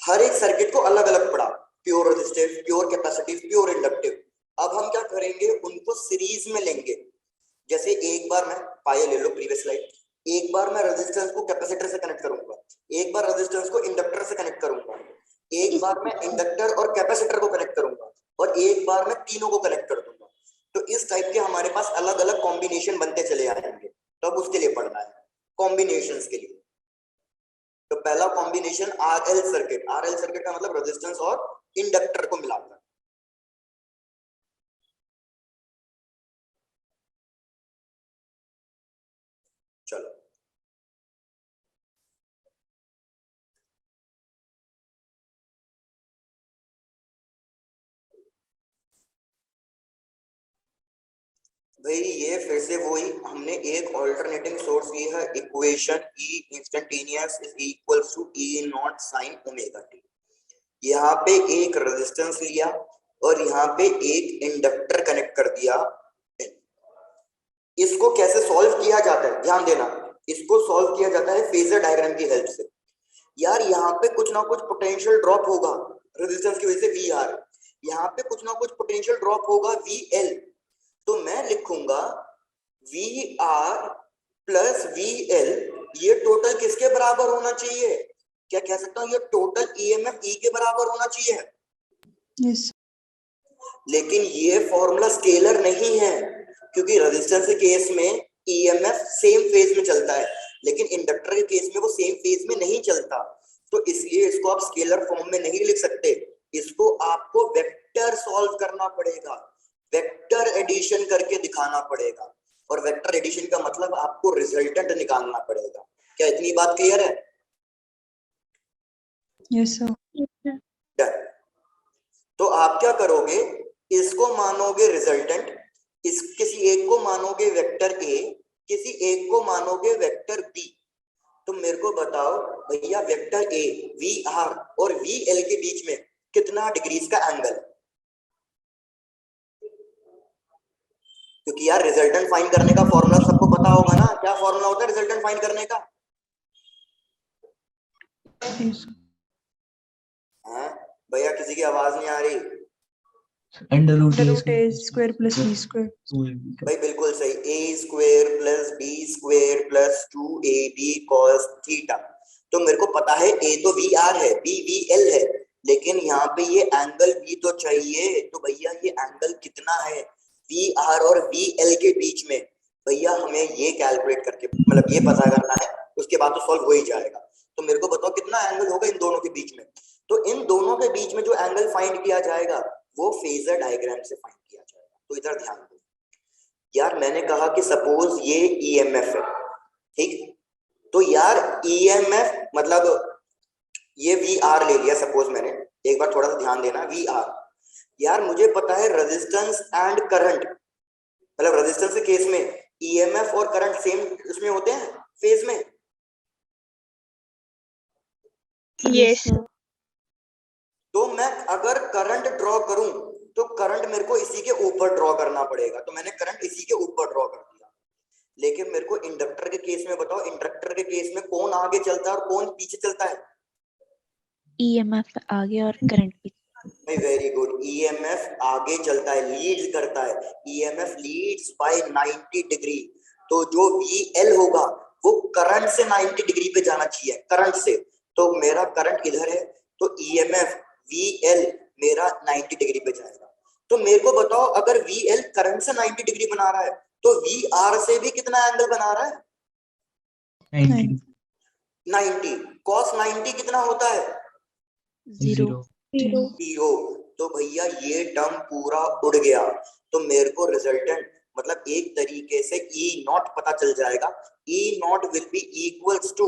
S1: हर एक सर्किट को अलग अलग पढ़ा, pure resistive, pure capacitive, pure inductive. अब हम क्या करेंगे, उनको सीरीज में लेंगे। जैसे एक बार मैं पाई ले लो प्रीवियस स्लाइड, एक बार मैं रेजिस्टेंस को कैपेसिटर से कनेक्ट करूंगा, एक बार रेजिस्टेंस को इंडक्टर से कनेक्ट करूंगा, एक बार मैं इंडक्टर और कैपेसिटर को कनेक्ट करूंगा और एक बार मैं तीनों को कनेक्ट कर दूंगा। तो इस टाइप के हमारे पास अलग अलग कॉम्बिनेशन बनते चले आएंगे। तो अब उसके लिए पढ़ना है कॉम्बिनेशंस के लिए। तो पहला combination RL circuit. RL circuit का मतलब रेजिस्टेंस और इंडक्टर को मिलाकर। चलो भाई ये फिर से वही, हमने एक ऑल्टरनेटिंग सोर्स ली है, equation E instantaneous is equals to E naught sine omega t. यहाँ पे एक रेजिस्टेंस लिया और यहाँ पे एक इंडक्टर कनेक्ट कर दिया। इसको कैसे सॉल्व किया जाता है ध्यान देना, इसको सॉल्व किया जाता है फेजर डायग्राम की हेल्प से। यार यहाँ पे कुछ ना कुछ पोटेंशियल ड्रॉप होगा रेजिस्टेंस की वजह से वी आर, यहाँ पे कुछ ना कुछ पोटेंशियल ड्रॉप होगा वी एल, तो मैं लिखूंगा V R plus V L, ये टोटल किसके बराबर होना चाहिए, क्या कह सकता हूँ, ये टोटल ईएमएफ ई के बराबर होना चाहिए।
S2: यस
S1: लेकिन ये फॉर्मूला स्केलर नहीं है, क्योंकि रेजिस्टेंस के केस में ईएमएफ सेम फेज में चलता है, लेकिन इंडक्टर के केस में वो सेम फेज में नहीं चलता, तो इसलिए इसको आप स्केलर फॉर्म में नहीं लिख सकते, इसको आपको वेक्टर सॉल्व करना पड़ेगा, वेक्टर एडिशन करके दिखाना पड़ेगा, और वेक्टर एडिशन का मतलब आपको रिजल्टेंट निकालना पड़ेगा। क्या इतनी बात क्लियर है?
S2: Yes sir.
S1: डन। तो आप क्या करोगे, इसको मानोगे रिजल्टेंट, इस किसी एक को मानोगे वेक्टर ए, किसी एक को मानोगे वेक्टर बी। तो मेरे को बताओ भैया वेक्टर ए वी आर और वी एल के बीच में कितना डिग्रीज का एंगल, क्योंकि यार रिजल्टेंट फाइंड करने का फॉर्मूला सबको पता होगा ना, क्या फॉर्मूला होता है रिजल्टेंट फाइंड करने का?
S2: यस
S1: हाँ भैया किसी की आवाज नहीं आ रही।
S3: Under root
S2: A square plus B square.
S1: भाई बिल्कुल सही, A square plus B square plus 2ab cos theta. तो मेरे को पता है ए तो वी आर है, बी वी एल है, लेकिन यहाँ पे ये एंगल भी तो चाहिए, तो भैया ये एंगल कितना है वी आर और वी एल के बीच में, भैया हमें ये कैलकुलेट करके मतलब ये पता करना है, उसके बाद तो सॉल्व हो ही जाएगा। तो मेरे को बताओ कितना एंगल होगा इन दोनों के बीच में, तो इन दोनों के बीच में जो एंगल फाइंड किया जाएगा वो फेजर डायग्राम से फाइंड किया जाएगा। तो इधर ध्यान दो यार, मैंने कहा कि सपोज ये ईएमएफ है, ठीक, तो यार ईएमएफ मतलब ये वी आर ले लिया सपोज मैंने, एक बार थोड़ा सा ध्यान देना, वी आर, यार मुझे पता है रेजिस्टेंस एंड करंट, मतलब रेजिस्टेंस के केस में ईएमएफ और करंट सेम उसमें होते हैं फेज में।
S6: Yes.
S1: तो मैं अगर करंट ड्रॉ करूं तो करंट मेरे को इसी के ऊपर ड्रॉ करना पड़ेगा, तो मैंने करंट इसी के ऊपर ड्रॉ कर दिया। लेकिन मेरे को इंडक्टर के केस में बताओ, इंडक्टर के केस में कौन आगे चलता है और कौन पीछे चलता है?
S4: ईएमएफ आगे और करंट पीछे।
S1: वेरी गुड, ईएमएफ आगे चलता है, लीड करता है, ईएमएफ लीड्स बाय 90 डिग्री, तो जो वीएल होगा वो करंट से 90 डिग्री पे जाना चाहिए, करंट से, तो मेरा करंट इधर है, तो ईएमएफ वीएल मेरा 90 डिग्री पे जाएगा। तो मेरे को बताओ अगर वीएल करंट से 90 डिग्री बना रहा है तो वीआर से भी कितना एंगल बना रहा है? 90 cos 90 कितना होता है?
S4: 0
S1: 0। तो भैया ये टर्म पूरा उड़ गया, तो मेरे को रिजल्टेंट मतलब एक तरीके से E नॉट पता चल जाएगा, E naught will be equals to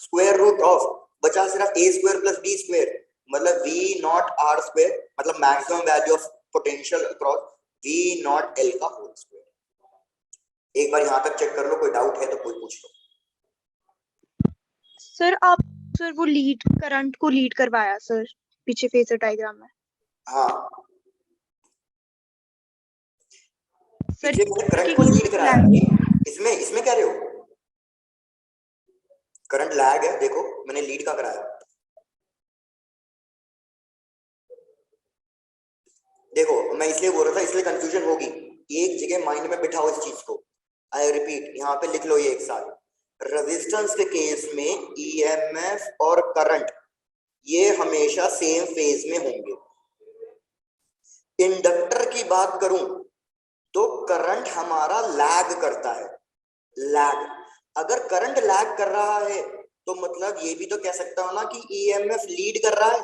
S1: square root of, बचा सिर्फ a square plus b square, मतलब v नॉट r स्क्वायर, मतलब maximum value of potential across v naught l का होल स्क्वायर। एक बार यहाँ तक चेक कर लो, कोई डाउट है तो कोई पूछ लो।
S6: सर वो लीड करंट को लीड करवाया सर पीछे फेजर डायग्राम में।
S1: हाँ
S6: सर
S1: पीछे मैंने करंट को लीड कराया, इसमें इसमें कह रहे हो करंट लैग है, देखो मैंने लीड का कराया, देखो मैं इसलिए बोल रहा था, इसलिए कंफ्यूजन होगी, एक जगह माइंड में बिठाओ इस चीज को, आई रिपीट यहाँ पे लिख लो ये एक साथ, रेजिस्टेंस के केस में ईएमएफ और करंट ये हमेशा सेम फेज में होंगे। इंडक्टर की बात करूं तो करंट हमारा लैग करता है, लैग, अगर करंट लैग कर रहा है तो मतलब ये भी तो कह सकता हूं ना कि ईएमएफ लीड कर रहा है।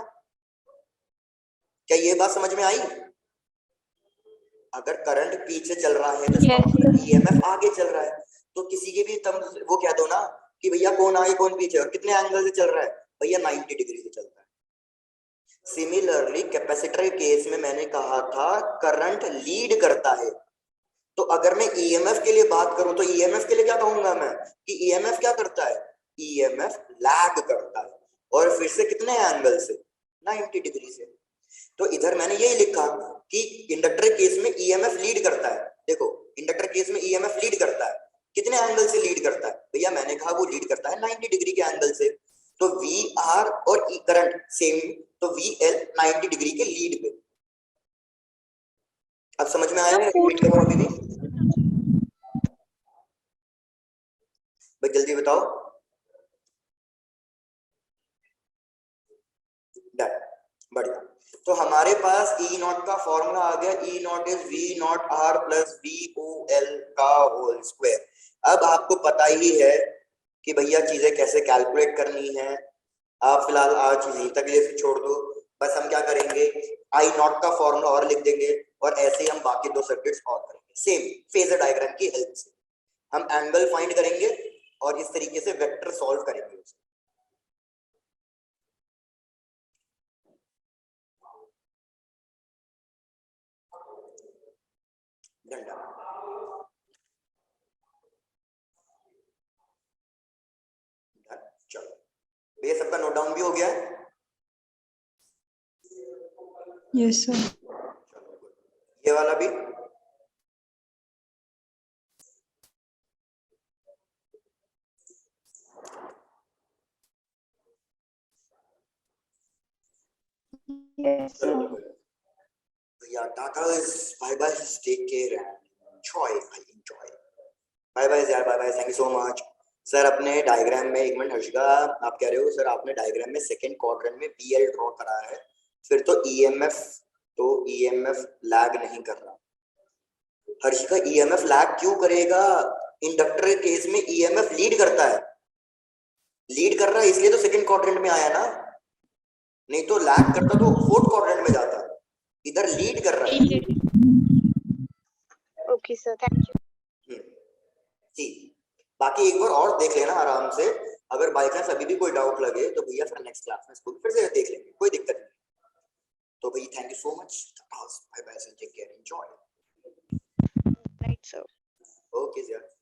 S1: क्या ये बात समझ में आई? अगर करंट पीछे चल रहा है तो ईएमएफ आगे चल रहा है, तो किसी के भी तुम वो कह दो ना कि भैया कौन आगे कौन पीछे और कितने एंगल से चल रहा है, भैया 90 डिग्री से चलता है। सिमिलरली कैपेसिटर के केस में मैंने कहा था करंट लीड करता है, तो अगर मैं ईएमएफ के लिए बात करूं तो ईएमएफ के लिए क्या कहूंगा मैं कि ईएमएफ क्या करता है, ईएमएफ लैग करता है, और फिर से कितने एंगल से, 90 डिग्री से। तो इधर मैंने यही लिखा कि इंडक्टर केस में ईएमएफ लीड करता है, देखो इंडक्टर केस में ईएमएफ लीड करता है, कितने एंगल से लीड करता है भैया, मैंने कहा वो लीड करता है 90 डिग्री के एंगल से, तो वी आर और ई करंट सेम, तो वी एल 90 डिग्री के लीड पे। अब समझ में आया है? रिपीट करो अभी भी भाई, जल्दी बताओ। डन, बढ़िया। तो हमारे पास ई नॉट का फॉर्मूला आ गया, E naught is V naught R plus V O L का होल स्क्वायर। अब आपको पता ही है कि भैया चीजें कैसे कैलकुलेट करनी है, आप फिलहाल आज यहीं तक ये छोड़ दो, बस हम क्या करेंगे, आई नॉट का फॉर्मूला और लिख देंगे और ऐसे ही हम बाकी दो सर्किट्स और करेंगे सेम फेजर डायग्राम की हेल्प से। हम एंगल फाइंड करेंगे और इस तरीके से वेक्टर सॉल्व करेंगे उसे। डंडा चलो, ये सबका नोट डाउन भी हो गया है?
S2: Yes sir.
S1: ये वाला भी?
S6: Yes, sir.
S1: Yeah, Tata is bye bye. Take care and enjoy. Enjoy. Bye bye यार, bye bye. Thank you so much. Sir अपने डायग्राम में, एक मिनट हर्षिका, आप कह रहे हो सर आपने डायग्राम में सेकंड क्वाड्रेंट में बीएल ड्रॉ करा है, फिर तो ईएमएफ लैग नहीं कर रहा। हर्षिका ईएमएफ लैग क्यों करेगा? इंडक्टर केस में ईएमएफ लीड करता है, लीड कर रहा है इसलिए तो सेकंड क्वाड्रेंट में आया ना, नहीं तो लैग करता तो फोर्थ क्वाड्रेंट में जाता। इधर लीड कर रहा है।
S6: Okay, sir. Thank you.
S1: ठीक, बाकी एक बार और देख लेना आराम से, अगर बाय चांस अभी भी कोई डाउट लगे तो भैया फिर नेक्स्ट क्लास में इसको फिर से देख लेंगे, कोई दिक्कत नहीं। तो भैया thank you so much, bye bye, take care, enjoy.
S6: Right, sir.
S1: Okay sir.